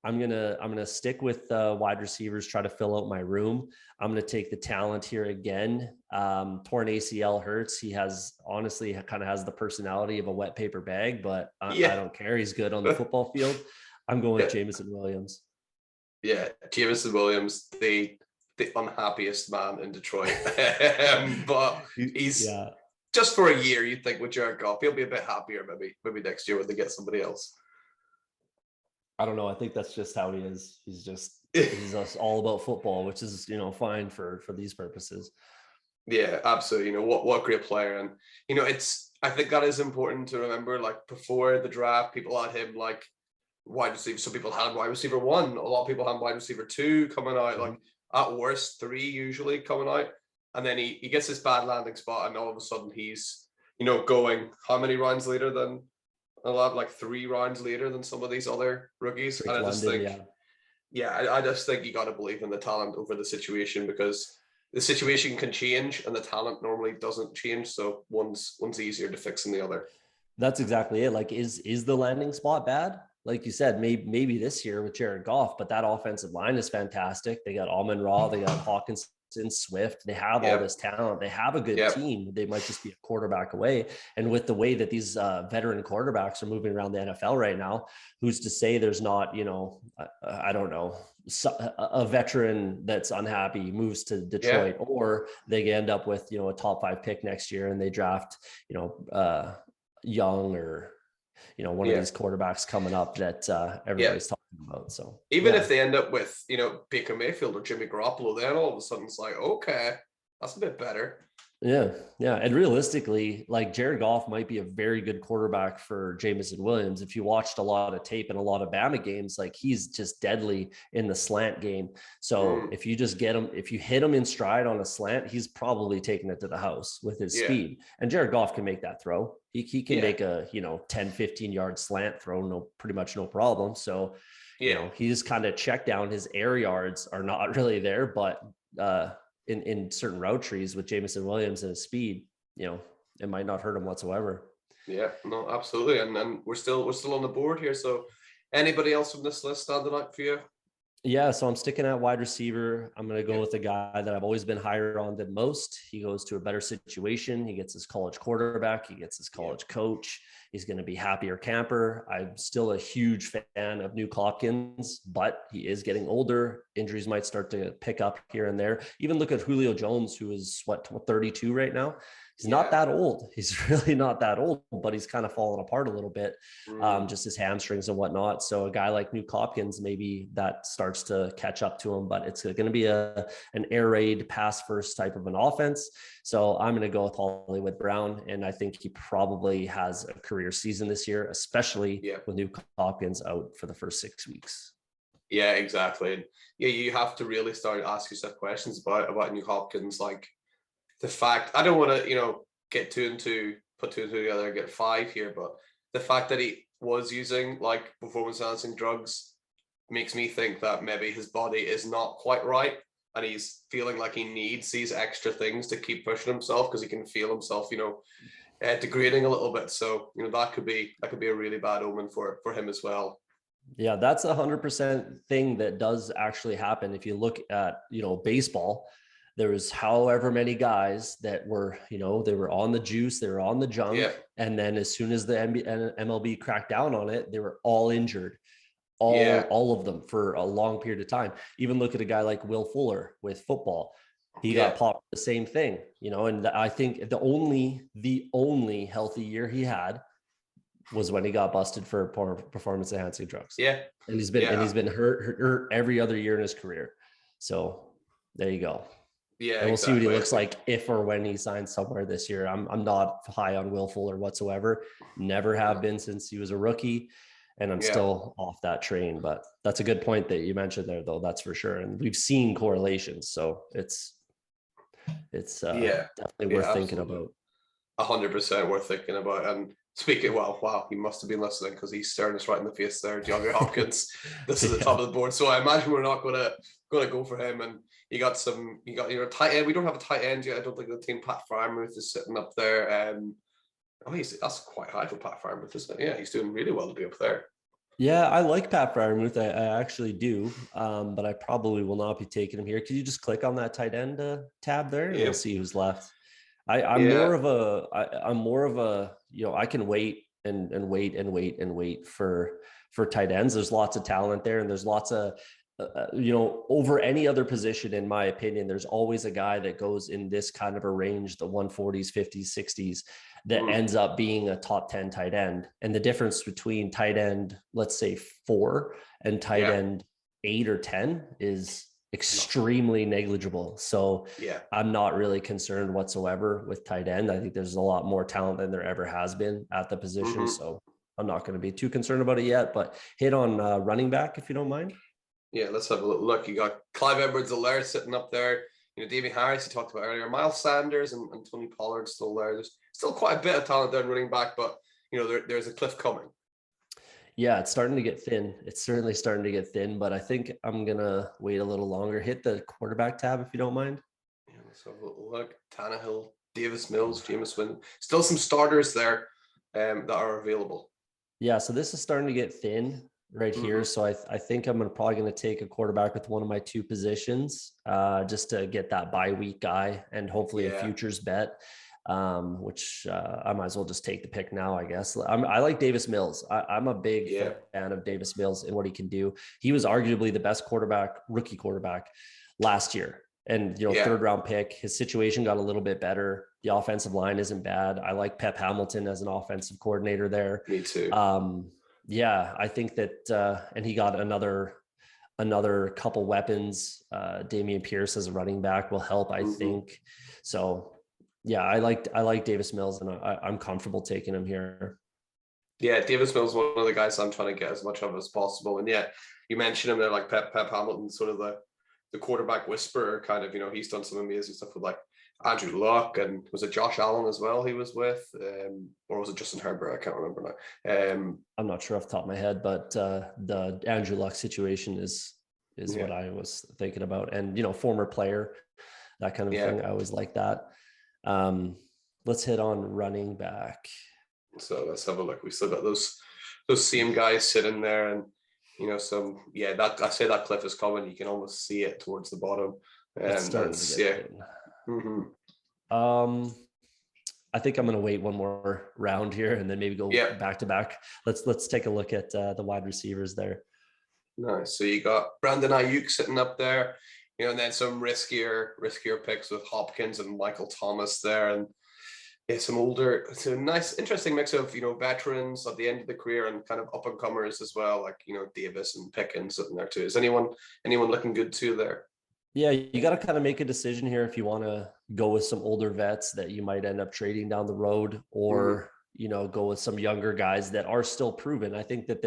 I'm gonna stick with wide receivers, try to fill out my room. I'm gonna take the talent here again. Torn ACL hurts. He has, honestly, kind of has the personality of a wet paper bag, but I don't care. He's good on the football field. I'm going with Jameson Williams. Yeah, Jameson Williams, the unhappiest man in Detroit. But he's just for a year. You'd think with Jared Goff, he'll be a bit happier maybe next year when they get somebody else. I don't know. I think that's just how he is. He's just all about football, which is, you know, fine for these purposes. Yeah, absolutely. You know, what a great player. And, you know, I think that is important to remember. Like, before the draft, people had him like wide receiver. Some people had wide receiver 1. A lot of people had wide receiver 2 coming out. Like at worst 3 usually coming out. And then he gets this bad landing spot, and all of a sudden he's, going how many rounds later than a lot, like 3 rounds later than some of these other rookies. Drake And I just London, think, I just think you got to believe in the talent over the situation, because the situation can change and the talent normally doesn't change. So one's easier to fix than the other. That's exactly it. Like, is the landing spot bad? Like you said, maybe this year with Jared Goff, but that offensive line is fantastic. They got Amon-Ra, they got Hawkins and Swift. They have all this talent. They have a good team. They might just be a quarterback away. And with the way that these veteran quarterbacks are moving around the NFL right now, who's to say there's not, I don't know, a veteran that's unhappy moves to Detroit, or they end up with, a top 5 pick next year and they draft, Young, or one of these quarterbacks coming up that everybody's talking about. So even if they end up with Baker Mayfield or Jimmy Garoppolo, then all of a sudden it's like, okay, that's a bit better. Yeah. And realistically, like, Jared Goff might be a very good quarterback for Jameson Williams. If you watched a lot of tape and a lot of Bama games, like, he's just deadly in the slant game. So if you just get him, if you hit him in stride on a slant, he's probably taking it to the house with his speed. And Jared Goff can make that throw. He can make a 10, 15 yard slant throw, pretty much no problem. So he's kind of checked down. His air yards are not really there, but in certain route trees with Jameson Williams and his speed, it might not hurt him whatsoever. Yeah, no, absolutely. And we're still on the board here. So anybody else from this list standing out for you? Yeah, so I'm sticking at wide receiver. I'm going to go with a guy that I've always been higher on than most. He goes to a better situation. He gets his college quarterback. He gets his college coach. He's going to be happier camper. I'm still a huge fan of Nuke Hopkins, but he is getting older. Injuries might start to pick up here and there. Even look at Julio Jones, who is 32 right now. He's not that old. He's really not that old, but he's kind of fallen apart a little bit, just his hamstrings and whatnot. So a guy like Nuke Hopkins, maybe that starts to catch up to him, but it's going to be an air raid pass first type of an offense. So I'm going to go with Hollywood Brown. And I think he probably has a career season this year, especially with Nuke Hopkins out for the first 6 weeks. Yeah, exactly. And you have to really start asking yourself questions about Nuke Hopkins. Like, the fact, I don't want to, put 2 and 2 together and get 5 here, but the fact that he was using like performance enhancing drugs makes me think that maybe his body is not quite right, and he's feeling like he needs these extra things to keep pushing himself, because he can feel himself, degrading a little bit. So, that could be a really bad omen for him as well. Yeah, that's 100% thing that does actually happen. If you look at, baseball, there was however many guys that were, they were on the juice, they were on the junk. Yeah. And then as soon as the MLB cracked down on it, they were all injured, all of them for a long period of time. Even look at a guy like Will Fuller with football. He got popped the same thing, and I think the only healthy year he had was when he got busted for performance enhancing drugs. Yeah. And he's been hurt every other year in his career. So there you go. Yeah, and we'll see what he looks like if or when he signs somewhere this year. I'm not high on Will Fuller whatsoever. Never have been since he was a rookie, and I'm still off that train. But that's a good point that you mentioned there, though. That's for sure. And we've seen correlations, so it's definitely worth thinking about. 100% worth thinking about. And speaking, wow, he must have been listening, because he's staring us right in the face there, DeAndre Hopkins. This is the top of the board, so I imagine we're not gonna go for him. And you got tight end. We don't have a tight end yet. I don't think the team. Pat Freiermuth is sitting up there. That's quite high for Pat Freiermuth, isn't it? Yeah, he's doing really well to be up there. Yeah, I like Pat Freiermuth. I actually do, but I probably will not be taking him here. Could you just click on that tight end tab there, and you'll see who's left. I'm more of a I can wait and wait for tight ends. There's lots of talent there, and there's lots of over any other position, in my opinion, there's always a guy that goes in this kind of a range, the 140s, 50s, 60s, that ends up being a top 10 tight end. And the difference between tight end, let's say 4, and tight end 8 or 10 is extremely negligible. So I'm not really concerned whatsoever with tight end. I think there's a lot more talent than there ever has been at the position. So I'm not going to be too concerned about it yet, but hit on running back if you don't mind. Yeah, let's have a little look. You got Clive Edwards-Helaire sitting up there. David Harris, you talked about earlier. Miles Sanders and Tony Pollard still there. There's still quite a bit of talent there in running back, but there's a cliff coming. Yeah, it's starting to get thin. It's certainly starting to get thin, but I think I'm gonna wait a little longer. Hit the quarterback tab if you don't mind. Yeah, let's have a little look. Tannehill, Davis Mills, Jameson Williams. Still some starters there that are available. Yeah, so this is starting to get thin right here. So I think I'm probably going to take a quarterback with one of my two positions just to get that bye week guy and hopefully a futures bet, which I might as well just take the pick now, I guess. I like Davis Mills. I'm a big fan of Davis Mills and what he can do. He was arguably the best rookie quarterback last year. And, third round pick, his situation got a little bit better. The offensive line isn't bad. I like Pep Hamilton as an offensive coordinator there. Me too. Yeah, I think that, and he got another couple weapons. Damian Pierce as a running back will help, I think. So yeah, I like Davis Mills and I'm comfortable taking him here. Yeah, Davis Mills is one of the guys I'm trying to get as much of as possible. And yeah, you mentioned him there, like Pep Hamilton, sort of the quarterback whisperer kind of, he's done some amazing stuff with like Andrew Luck, and was it Josh Allen as well he was with, or was it Justin Herbert? I can't remember now. I'm not sure off the top of my head, but the Andrew Luck situation is what I was thinking about. And, former player, that kind of thing. I always like that. Let's hit on running back. So let's have a look. We still got those same guys sitting there, and I say that cliff is coming. You can almost see it towards the bottom. I think I'm going to wait one more round here and then maybe go back to back. Let's take a look at the wide receivers there. Nice. So you got Brandon Ayuk sitting up there, and then some riskier picks with Hopkins and Michael Thomas there, and it's a nice, interesting mix of veterans at the end of the career and kind of up and comers as well, like Davis and Pickens sitting there too. Is anyone looking good too there? Yeah, you got to kind of make a decision here if you want to go with some older vets that you might end up trading down the road, or go with some younger guys that are still proven. I think that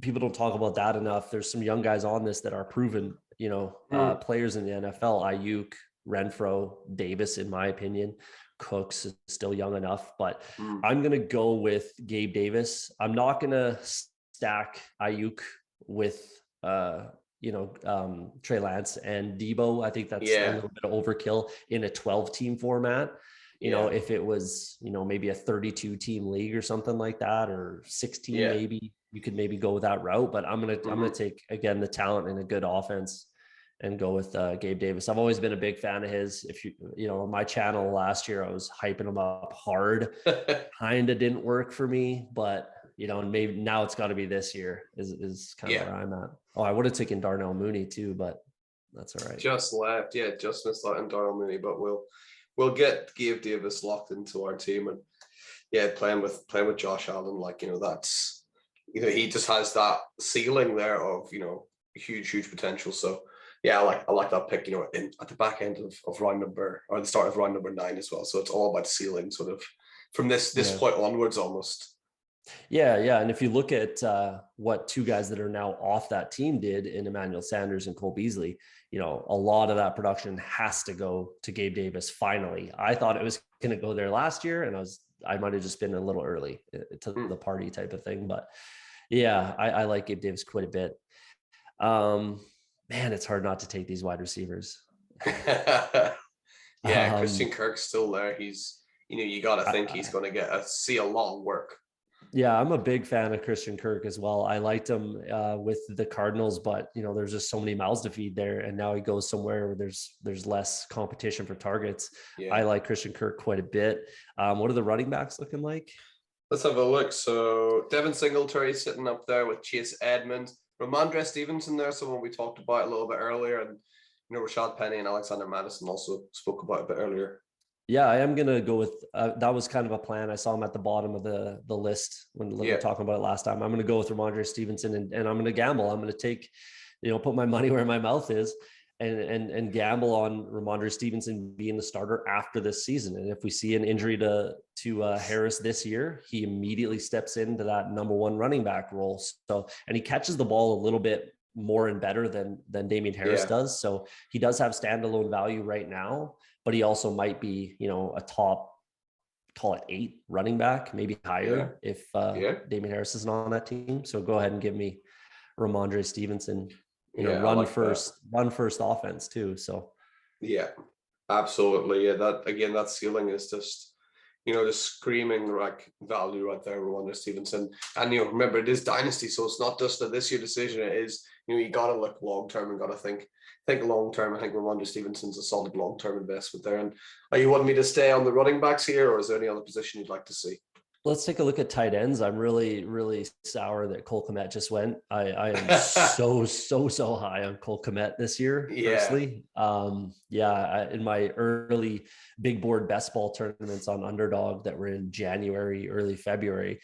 people don't talk about that enough. There's some young guys on this that are proven, players in the NFL. Ayuk, Renfro, Davis, in my opinion. Cooks is still young enough, but I'm going to go with Gabe Davis. I'm not going to stack Ayuk with, Trey Lance and Debo. I think that's a little bit of overkill in a 12-team format. If it was, maybe a 32-team league or something like that, or 16, maybe you could maybe go with that route. But I'm gonna take again the talent and a good offense and go with Gabe Davis. I've always been a big fan of his. If on my channel last year, I was hyping him up hard. Kind of didn't work for me, but and maybe now it's got to be this year is kind of where I'm at. Oh, I would have taken Darnell Mooney too, but that's all right. Just left, just missed out on Darnell Mooney, but we'll get Gabe Davis locked into our team, and playing with Josh Allen, that's he just has that ceiling there of huge potential. So I like that pick, at the back end of round number, or the start of round number 9 as well. So it's all about ceiling, sort of from this point onwards almost. Yeah. And if you look at what two guys that are now off that team did in Emmanuel Sanders and Cole Beasley, a lot of that production has to go to Gabe Davis. Finally, I thought it was going to go there last year, and I might have just been a little early to the party type of thing. But I like Gabe Davis quite a bit. Man, it's hard not to take these wide receivers. Christian Kirk's still there. He's, you got to think he's going to see a lot of work. Yeah, I'm a big fan of Christian Kirk as well. I liked him with the Cardinals, but there's just so many mouths to feed there, and now he goes somewhere where there's less competition for targets. I like Christian Kirk quite a bit. What are the running backs looking like? Let's have a look. So Devin Singletary sitting up there with Chase Edmonds, Romandre Stevenson there, someone we talked about a little bit earlier, and Rashad Penny and Alexander Madison also spoke about a bit earlier. Yeah, I am going to go with, that was kind of a plan. I saw him at the bottom of the list when we were talking about it last time. I'm going to go with Romandre Stevenson, and I'm going to gamble. I'm going to take, put my money where my mouth is. and gamble on Romandre Stevenson being the starter after this season. And if we see an injury to Harris this year, he immediately steps into that number one running back role. So, and he catches the ball a little bit more and better than Damien Harris does. So he does have standalone value right now, but he also might be, a top, call it 8 running back, maybe higher if Damien Harris isn't on that team. So go ahead and give me Romandre Stevenson. Run first offense too. So yeah, absolutely. Yeah, that ceiling is just, just screaming like value right there, Romandre Stevenson. And remember, it is dynasty, so it's not just a this year decision. It is, you got to look long term and got to think long term. I think Romandre Stevenson's a solid long term investment there. And are you wanting me to stay on the running backs here, or is there any other position you'd like to see? Let's take a look at tight ends. I'm really, really sour that Cole Kmet just went. I am so high on Cole Kmet this year, personally. In my early big board best ball tournaments on Underdog that were in January, early February,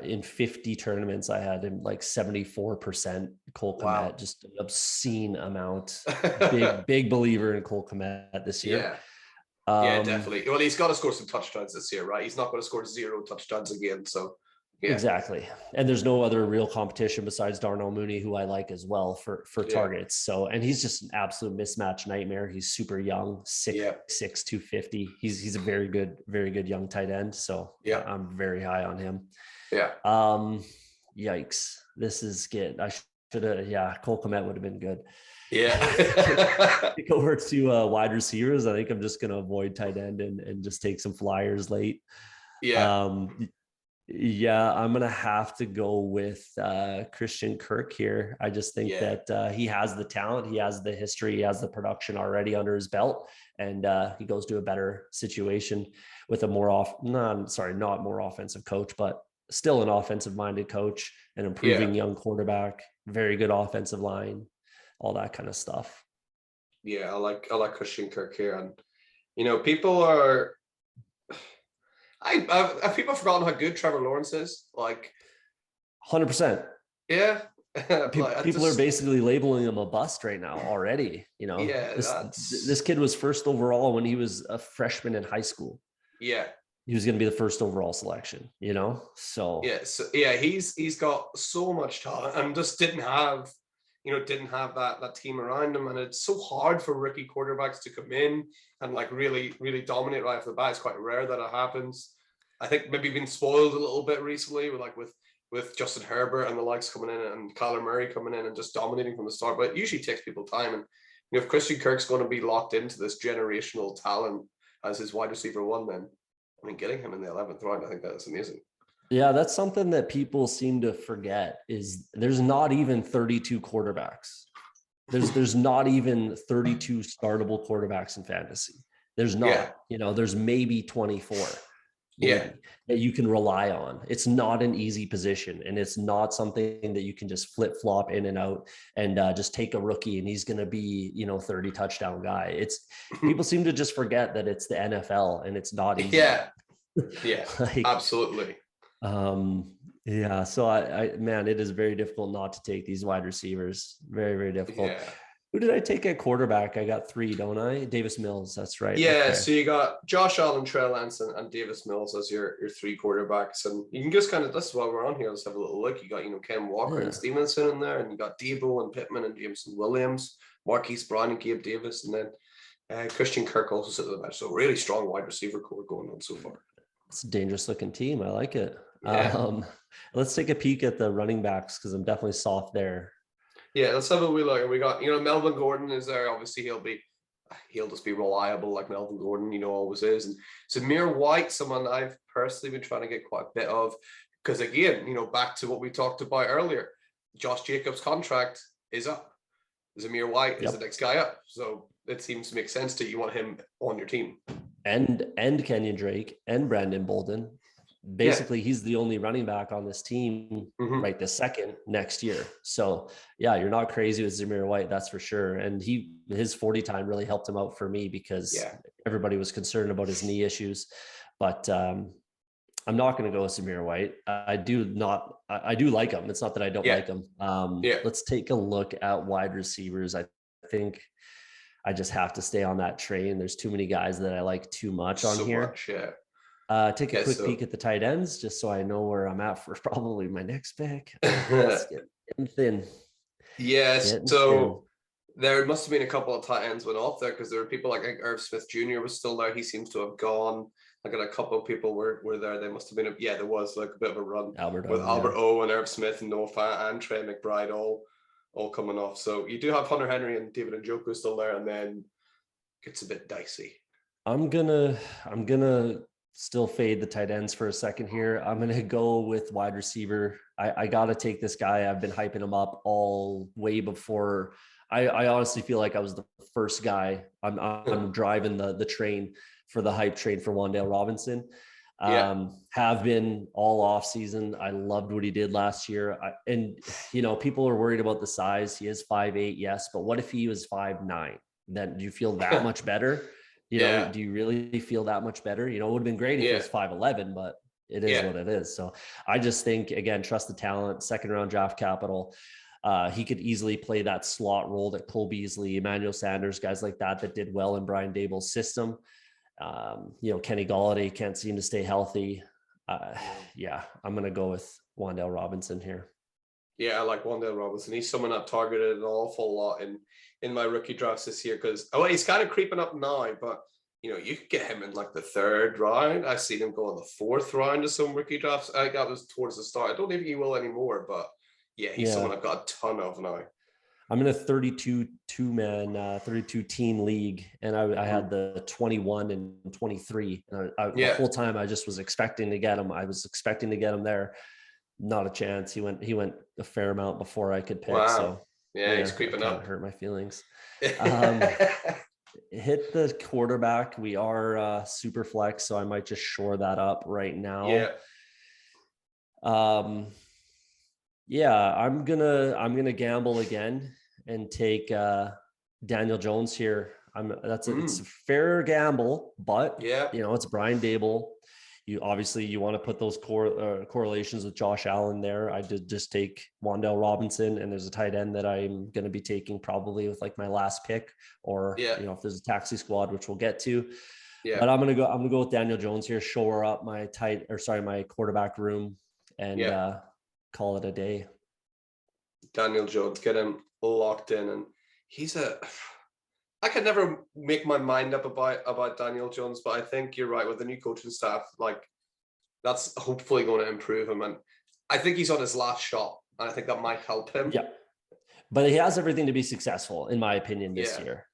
in 50 tournaments, I had him like 74% Cole Kmet, just an obscene amount. Big believer in Cole Kmet this year. Yeah. Definitely. Well, he's got to score some touchdowns this year, right? He's not going to score 0 touchdowns again. So, yeah. Exactly. And there's no other real competition besides Darnell Mooney, who I like as well for targets. So, and he's just an absolute mismatch nightmare. He's super young, 6'6", 250. He's a very good young tight end. So I'm very high on him. Yeah. Yikes. This is good. I should have, Cole Kmet would have been good. Yeah. Go over to wide receivers. I think I'm just going to avoid tight end and just take some flyers late. I'm going to have to go with Christian Kirk here. I just think that he has the talent, he has the history, he has the production already under his belt, and he goes to a better situation with a not more offensive coach, but still an offensive minded coach, an improving young quarterback, very good offensive line, all that kind of stuff. Yeah, I like Christian Kirk here. And people are have people forgotten how good Trevor Lawrence is? Like 100%. Yeah. People are basically labeling him a bust right now already. This kid was first overall when he was a freshman in high school. Yeah. He was going to be the first overall selection, So he's got so much talent and just didn't have that team around him. And it's so hard for rookie quarterbacks to come in and like really, really dominate right off the bat. It's quite rare that it happens. I think maybe been spoiled a little bit recently with Justin Herbert and the likes coming in and Kyler Murray coming in and just dominating from the start. But it usually takes people time. And if Christian Kirk's going to be locked into this generational talent as his wide receiver one, then getting him in the 11th round, I think that's amazing. Yeah, that's something that people seem to forget is there's not even 32 quarterbacks. There's not even 32 startable quarterbacks in fantasy. There's not, there's maybe 24 that you can rely on. It's not an easy position, and it's not something that you can just flip flop in and out and just take a rookie and he's going to be, 30 touchdown guy. It's people seem to just forget that it's the NFL and it's not easy. Absolutely. So it is very difficult not to take these wide receivers. Very, very difficult. Who did I take at quarterback? I got 3, don't I? Davis Mills. That's right. Okay. So you got Josh Allen, Trey Lance, and Davis Mills as your 3 quarterbacks. And you can just this is why we're on here. Let's have a little look. You got, Ken Walker and Stevenson in there, and you got Debo and Pittman and Jameson Williams, Marquise Brown and Gabe Davis, and then Christian Kirk also sitting in the bench. So really strong wide receiver core going on so far. It's a dangerous looking team. I like it. Let's take a peek at the running backs because I'm definitely soft there. Yeah, let's have a wee look. We got, Melvin Gordon is there. Obviously, he'll just be reliable like Melvin Gordon, always is. And Zamir White, someone I've personally been trying to get quite a bit of, because again, back to what we talked about earlier, Josh Jacobs' contract is up. Zamir White is the next guy up. So it seems to make sense that you want him on your team. And Kenyon Drake and Brandon Bolden. Basically, he's the only running back on this team right this second next year. So you're not crazy with Zamir White, that's for sure. And his 40 time really helped him out for me because everybody was concerned about his knee issues. But I'm not going to go with Zamir White. I do like him. It's not that I don't like him. Let's take a look at wide receivers. I think I just have to stay on that train. There's too many guys that I like too much on here. Take a quick peek at the tight ends just so I know where I'm at for probably my next pick. It's getting thin. Yes. So there must have been a couple of tight ends went off there because there were people like Abram Smith Jr. was still there. He seems to have gone. I got a couple of people were there. They must have been there was like a bit of a run Albert O and Irv Smith and Noah Fant and Trey McBride all coming off. So you do have Hunter Henry and David Njoku still there, and then it gets a bit dicey. I'm gonna still fade the tight ends for a second here. I'm gonna go with wide receiver. I gotta take this guy. I've been hyping him up all way before. I honestly feel like I was the first guy. I'm driving the train for the hype train for Wan'Dale Robinson. Have been all off season. I loved what he did last year. And people are worried about the size. He is 5'8", yes, but what if he was 5'9"? Then do you feel that much better? Do you really feel that much better? It would have been great if he was 5'11", but it is what it is. So I just think, again, trust the talent, second round draft capital. He could easily play that slot role that Cole Beasley, Emmanuel Sanders, guys like that did well in Brian Daboll's system. Kenny Golladay can't seem to stay healthy. I'm going to go with Wan'Dale Robinson here. Yeah, I like Wan'Dale Robinson. He's someone I've targeted an awful lot in my rookie drafts this year because he's kind of creeping up now, but you could get him in like the third round. I've seen him go in the fourth round of some rookie drafts. I got this towards the start. I don't think he will anymore, but he's someone I've got a ton of now. I'm in a 32 team league, and I had the 21 and 23. And the whole time I just was expecting to get him. I was expecting to get him there. Not a chance. He went a fair amount before I could pick. Wow. So he's creeping up. Hurt my feelings. Hit the quarterback. We are super flex, so I might just shore that up right now. I'm gonna gamble again and take Daniel Jones here. It's a fair gamble, but it's Brian Daboll. You want to put those correlations with Josh Allen there. I did just take Wan'Dale Robinson, and there's a tight end that I'm going to be taking probably with like my last pick, or if there's a taxi squad, which we'll get to. But I'm gonna go with Daniel Jones here, shore up my my quarterback room, and call it a day. Daniel Jones, get him locked in, and I can never make my mind up about Daniel Jones, but I think you're right with the new coaching staff. Like, that's hopefully going to improve him, and I think he's on his last shot, and I think that might help him. Yeah, but he has everything to be successful, in my opinion, this year.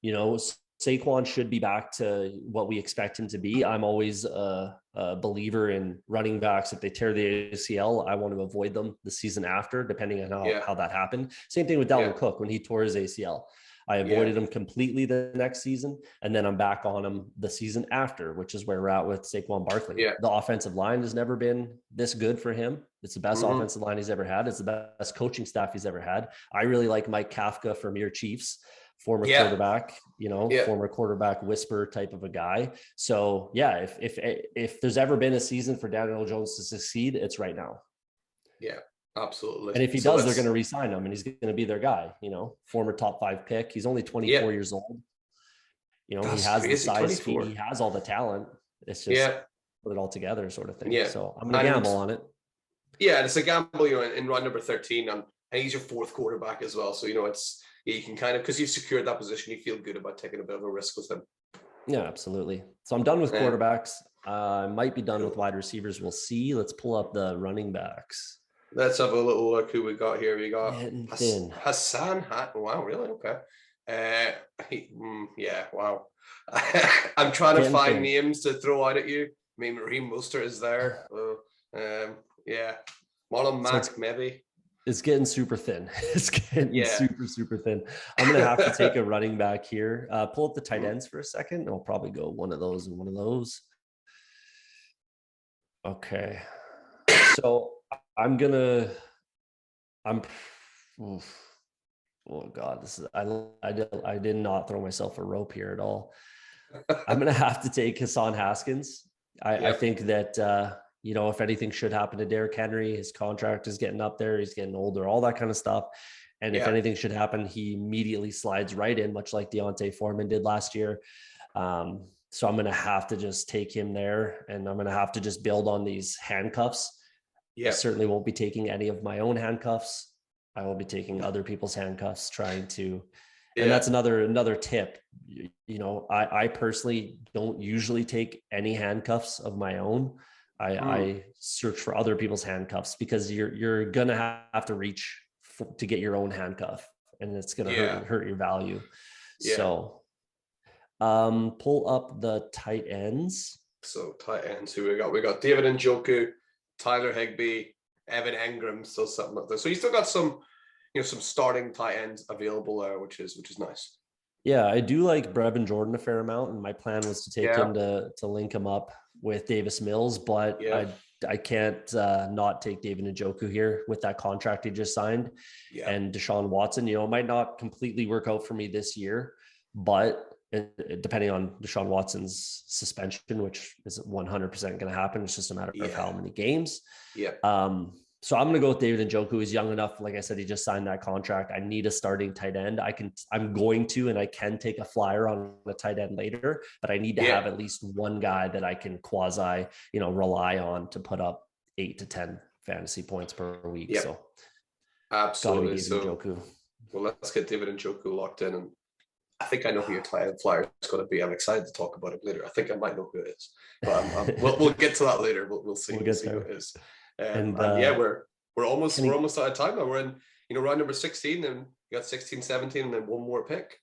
Saquon should be back to what we expect him to be. I'm always a believer in running backs. If they tear the ACL, I want to avoid them the season after, depending on how that happened. Same thing with Dalvin Cook when he tore his ACL. I avoided him completely the next season, and then I'm back on him the season after, which is where we're at with Saquon Barkley. The offensive line has never been this good for him. It's the best offensive line he's ever had. It's the best coaching staff he's ever had. I really like Mike Kafka from your Chiefs, former quarterback, former quarterback whisperer type of a guy. So if there's ever been a season for Daniel Jones to succeed, it's right now. Yeah. Absolutely. And if he does, they're going to re-sign him, and he's going to be their guy, former top 5 pick. He's only 24 years old. He has the size, speed, he has all the talent. It's just put it all together sort of thing. Yeah. So I'm going to gamble on it. Yeah. And it's a gamble, in round number 13, and he's your 4th quarterback as well. So, it's, you can kind of, because you've secured that position, you feel good about taking a bit of a risk with him. Yeah, absolutely. So I'm done with quarterbacks. I might be done with wide receivers. We'll see. Let's pull up the running backs. Let's have a little look who we got here. We got Hassan. Wow, really? Okay. Wow. I'm trying to find names to throw out at you. I mean, Raheem Mostert is there. Marlon Mack, maybe. It's getting super thin. It's getting super, super thin. I'm going to have to take a running back here. Pull up the tight ends for a second. I'll probably go one of those and one of those. Okay. So oh God, I did not throw myself a rope here at all. I'm going to have to take Hassan Haskins. I think that, if anything should happen to Derrick Henry, his contract is getting up there. He's getting older, all that kind of stuff. And if anything should happen, he immediately slides right in, much like Deontay Foreman did last year. So I'm going to have to just take him there, and I'm going to have to just build on these handcuffs. I certainly won't be taking any of my own handcuffs. I will be taking other people's handcuffs, trying to, and that's another tip. You know, I personally don't usually take any handcuffs of my own. I search for other people's handcuffs, because you're going to have to reach to get your own handcuff, and it's going to hurt your value. So pull up the tight ends. So tight ends, who we got David Njoku, Tyler Higbee, Evan Engram, still something like that. So you still got some, you know, some starting tight ends available there, which is nice. Yeah, I do like Brevin Jordan a fair amount, and my plan was to take him to link him up with Davis Mills, but I can't not take David Njoku here with that contract he just signed. And Deshaun Watson, you know, it might not completely work out for me this year, but depending on Deshaun Watson's suspension, which is 100% going to happen. It's just a matter of how many games. So I'm going to go with David Njoku. He's young enough. Like I said, he just signed that contract. I need a starting tight end. I'm going to, and I can take a flyer on the tight end later, but I need to have at least one guy that I can quasi, you know, rely on to put up 8 to 10 fantasy points per week. So absolutely. Njoku. Well, let's get David Njoku locked in, and I think I know who your tight end flyer is going to be. I'm excited to talk about it later. I think I might know who it is, but we'll get to that later. We'll see. We'll see who it is. And we're almost out of time now. We're in, you know, round number 16, and you got 16, 17, and then one more pick.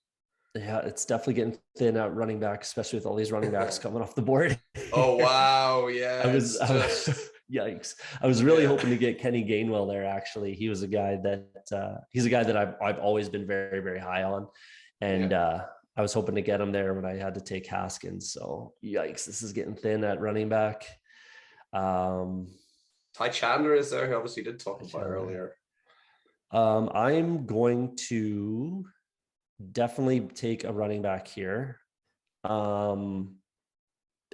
Yeah, it's definitely getting thin at running back, especially with all these running backs coming off the board. Oh wow, yeah. Yikes. I was really hoping to get Kenny Gainwell there. Actually, he was a guy that he's a guy that I've always been very, very high on. And I was hoping to get him there, but I had to take Haskins. So yikes, this is getting thin at running back. Ty Chandler is there, who obviously did talk about earlier. I'm going to definitely take a running back here. And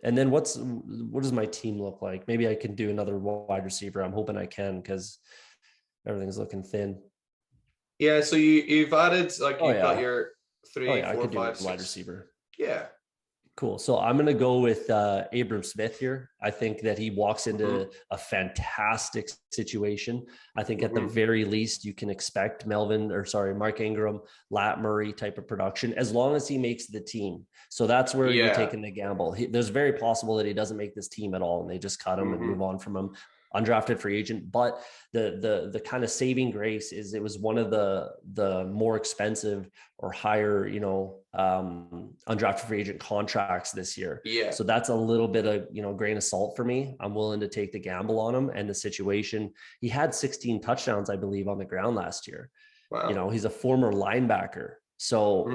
then what does my team look like? Maybe I can do another wide receiver. I'm hoping I can, because everything's looking thin. Yeah, so you've added, like, you've got your 3, 4, 5, 6. Wide receiver. Yeah. Cool. So I'm going to go with Abram Smith here. I think that he walks into a fantastic situation. I think at the very least, you can expect Mark Ingram, Lat Murray type of production, as long as he makes the team. So that's where you're taking the gamble. There's very possible that he doesn't make this team at all, and they just cut him and move on from him. Undrafted free agent. But the kind of saving grace is it was one of the more expensive or higher, you know, undrafted free agent contracts this year. Yeah. So that's a little bit of, you know, grain of salt for me. I'm willing to take the gamble on him and the situation. He had 16 touchdowns, I believe, on the ground last year. Wow. You know, he's a former linebacker. So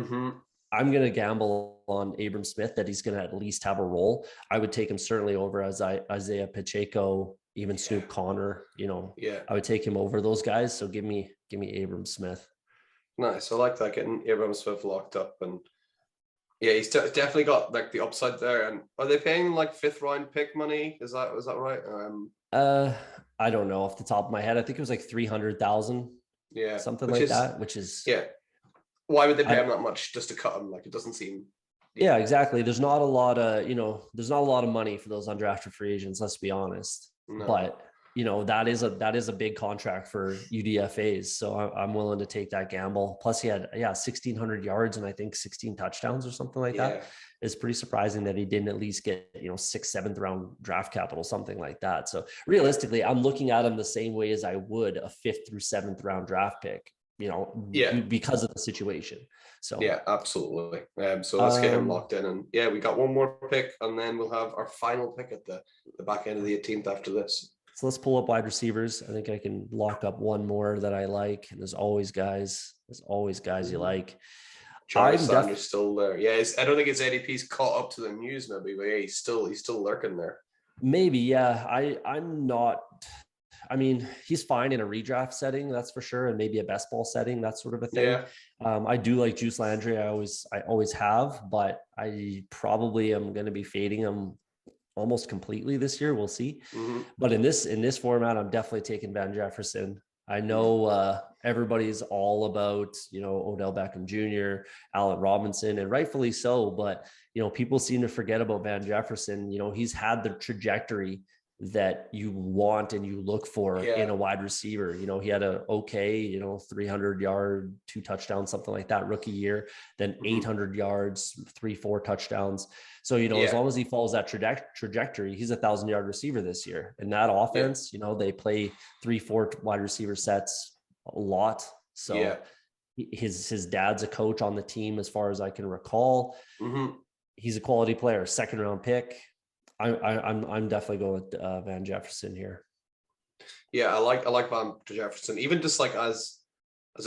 I'm going to gamble on Abram Smith that he's going to at least have a role. I would take him certainly over Isaiah Pacheco, even Snoop Connor, you know. I would take him over those guys. So give me Abram Smith. Nice. I like that, getting Abram Smith locked up. And he's definitely got like the upside there. And are they paying like 5th round pick money? Is that right? I don't know off the top of my head. I think it was like 300,000. Yeah. Something like that, which is why would they pay him that much just to cut him? Like, it doesn't seem. Yeah, exactly. There's not a lot of money for those undrafted free agents, let's be honest. No. But, you know, that is a big contract for UDFAs. So I'm willing to take that gamble. Plus he had 1,600 yards and I think 16 touchdowns or something like that. It's pretty surprising that he didn't at least get, you know, 6th, 7th round draft capital, something like that. So realistically, I'm looking at him the same way as I would a 5th through 7th round draft pick, you know, because of the situation. So absolutely. So let's get him locked in, and we got one more pick, and then we'll have our final pick at the back end of the 18th after this. So let's pull up wide receivers. I think I can lock up one more that I like, and there's always guys you like. Charles Sanders still there. I don't think his ADP's caught up to the news maybe, but he's still lurking there. Maybe, I'm not. I mean, he's fine in a redraft setting, that's for sure, and maybe a best ball setting, that sort of a thing. I do like Juice Landry. I always have, but I probably am going to be fading him almost completely this year. We'll see. But in this format, I'm definitely taking Van Jefferson. I know everybody's all about, Odell Beckham Jr., Allen Robinson, and rightfully so. But, people seem to forget about Van Jefferson. He's had the trajectory that you want and you look for in a wide receiver. He had a 300-yard, 2 touchdowns, something like that rookie year, then 800 yards, 3-4 touchdowns. So, as long as he follows that trajectory, he's a 1,000-yard receiver this year. And that offense, they play 3-4 wide receiver sets a lot. So his dad's a coach on the team, as far as I can recall. He's a quality player, 2nd-round pick. I'm definitely going with Van Jefferson here. Yeah, I like Van Jefferson. Even just like as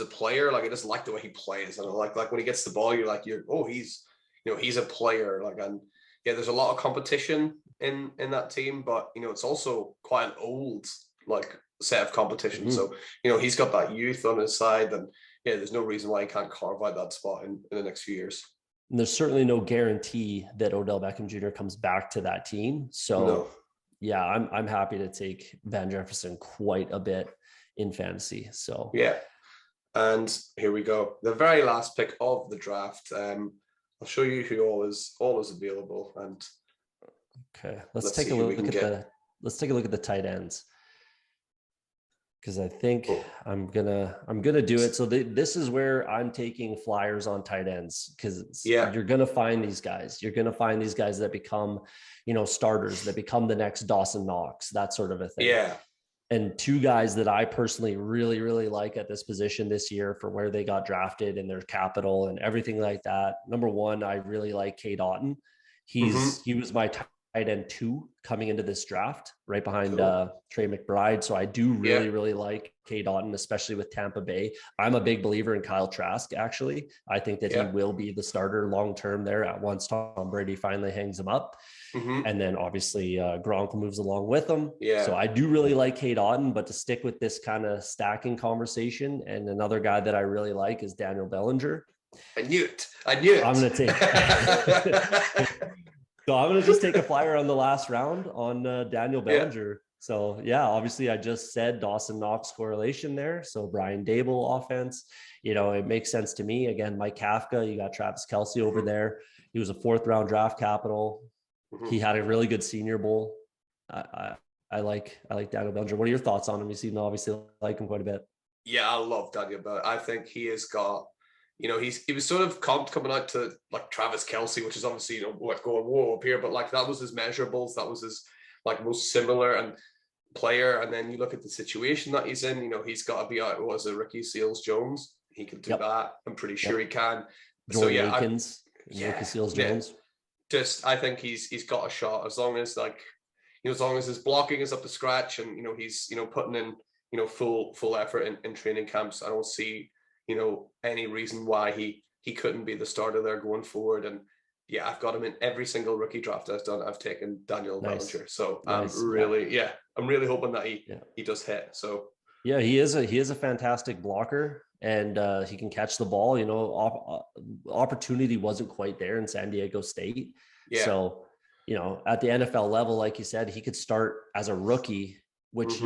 a player, like I just like the way he plays, and like when he gets the ball, you're like, he's a player. Like, and there's a lot of competition in that team, but it's also quite an old like set of competition. So he's got that youth on his side, and there's no reason why he can't carve out that spot in the next few years. And there's certainly no guarantee that Odell Beckham Jr. comes back to that team. So, I'm happy to take Van Jefferson quite a bit in fantasy. So, and here we go. The very last pick of the draft. I'll show you who all is available. And okay, let's take a look at the tight ends, because I think I'm gonna do it. So this is where I'm taking flyers on tight ends, because you're gonna find these guys. You're gonna find these guys that become, starters, that become the next Dawson Knox, that sort of a thing. Yeah. And 2 guys that I personally really, really like at this position this year for where they got drafted and their capital and everything like that. Number 1, I really like Cade Otton. He was my tight end 2 coming into this draft, right behind Trey McBride. So I do really like Cade Otton, especially with Tampa Bay. I'm a big believer in Kyle Trask, actually. I think that he will be the starter long-term there at once Tom Brady finally hangs him up. And then obviously Gronk moves along with him. So I do really like Cade Otton, but to stick with this kind of stacking conversation, and another guy that I really like is Daniel Bellinger. I knew it. I'm going to take So I'm going to just take a flyer on the last round on Daniel Bellinger. So obviously I just said Dawson Knox correlation there. So Brian Dable offense, it makes sense to me. Again, Mike Kafka, you got Travis Kelce over there. He was a 4th-round draft capital. He had a really good Senior Bowl. I like Daniel Bellinger. What are your thoughts on him? You seem to obviously like him quite a bit. Yeah, I love Daniel Bellinger. I think he has got, he was sort of comped coming out to like Travis Kelce, which is obviously, like going whoa up here, but like that was his measurables. That was his like most similar and player. And then you look at the situation that he's in, he's got to be out as a Ricky Seals-Jones. He can do that. I'm pretty sure he can. Jordan Akins, Ricky Seals-Jones. I think he's got a shot, as long as as long as his blocking is up to scratch, and he's putting in full effort in training camps. I don't see any reason why he couldn't be the starter there going forward. And I've got him in every single rookie draft I've done. I've taken Daniel Bellinger, so I'm really hoping that he does hit. So he is a fantastic blocker, and he can catch the ball. Opportunity wasn't quite there in San Diego State. So at the NFL level, like you said, he could start as a rookie, which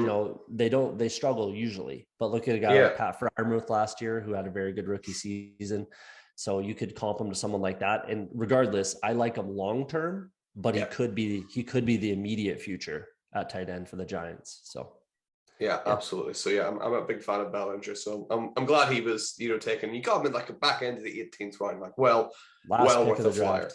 they struggle usually. But look at a guy like Pat Freiermuth last year, who had a very good rookie season. So you could comp him to someone like that. And regardless, I like him long term, but he could be the immediate future at tight end for the Giants. So absolutely. So I'm a big fan of Bellinger. So I'm glad he was taken. You got him in like a back end of the 18th round, like well worth the flyer.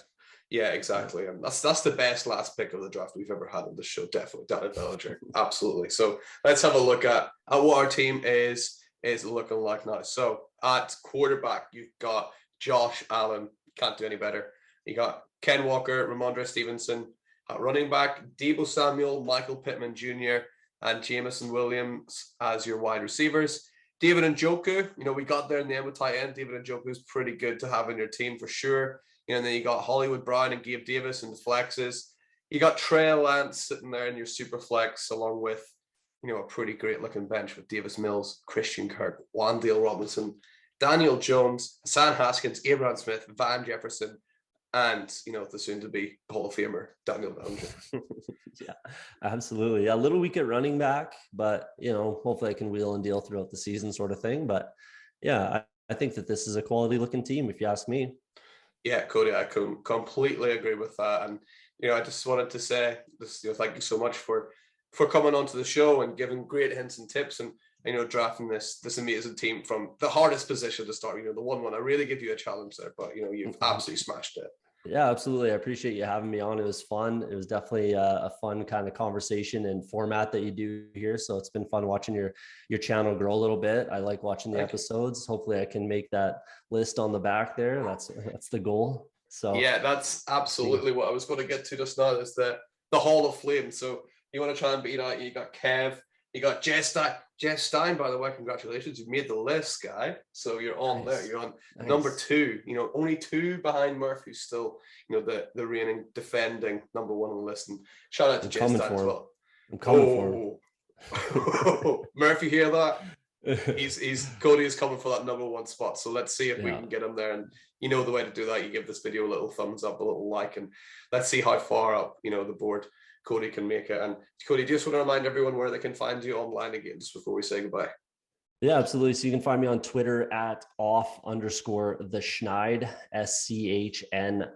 Yeah, exactly. And that's the best last pick of the draft we've ever had on the show. Definitely, Daniel Bellinger. Absolutely. So let's have a look at what our team is looking like now. So at quarterback, you've got Josh Allen. Can't do any better. You got Ken Walker, Romandre Stevenson. At running back, Deebo Samuel, Michael Pittman Jr., and Jameson Williams as your wide receivers. David Njoku, we got there in the end with tight end. David Njoku is pretty good to have in your team for sure. And then you got Hollywood Brown and Gabe Davis in the flexes. You got Trey Lance sitting there in your super flex, along with, a pretty great looking bench with Davis Mills, Christian Kirk, Wan'Dale Robinson, Daniel Jones, Hassan Haskins, Abram Smith, Van Jefferson, and, you know, the soon-to-be Hall of Famer, Daniel Bellinger. Yeah, absolutely. A little weak at running back, but, you know, hopefully I can wheel and deal throughout the season sort of thing. But yeah, I think that this is a quality looking team, if you ask me. Yeah, Cody, I can completely agree with that. And, you know, I just wanted to say this, you know, thank you so much for coming onto the show and giving great hints and tips, and, you know, drafting this amazing team from the hardest position to start, you know, the 1-1. I really give you a challenge there, but, you know, you've absolutely smashed it. Yeah, absolutely. I appreciate you having me on. It was fun. It was definitely a fun kind of conversation and format that you do here. So it's been fun watching your channel grow a little bit. I like watching the episodes. Hopefully I can make that list on the back there. That's the goal. So yeah, that's absolutely what I was going to get to just now, is the Hall of Fame. So you want to try and beat out, you got Kev, you got Jeff Stein, by the way, congratulations. You've made the list, guy. So you're on there. You're on number 2, you know, only 2 behind Murphy, who's still, you know, the reigning, defending number 1 on the list. And shout out to Jeff Stein as well. I'm coming for him. Murphy, hear that? Cody is coming for that number 1 spot. So let's see if we can get him there. And you know the way to do that. You give this video a little thumbs up, a little like, and let's see how far up, you know, the board Cody can make it. And Cody, just want to remind everyone where they can find you online again, just before we say goodbye. Yeah, absolutely. So you can find me on Twitter at *the Schneid, SCHNEID.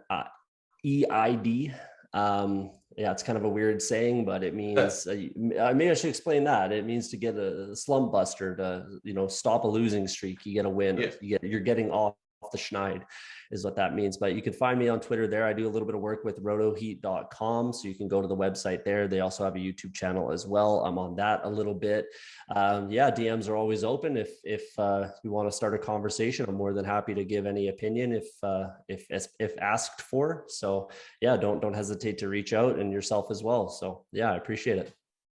Yeah, it's kind of a weird saying, but it means maybe I should explain that. It means to get a slump buster, to, you know, stop a losing streak. You get a win. Yeah. You're getting off the Schneid is what that means. But you can find me on Twitter there. I do a little bit of work with rotoheat.com. So you can go to the website there. They also have a YouTube channel as well. I'm on that a little bit. Yeah, DMs are always open. If you want to start a conversation, I'm more than happy to give any opinion if asked for. So yeah, don't hesitate to reach out, and yourself as well. So yeah, I appreciate it.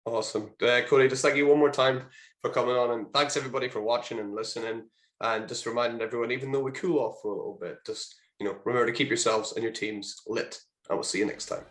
Awesome. Cody, just thank you one more time for coming on, and thanks everybody for watching and listening. And just reminding everyone, even though we cool off for a little bit, just, you know, remember to keep yourselves and your teams lit. And we'll see you next time.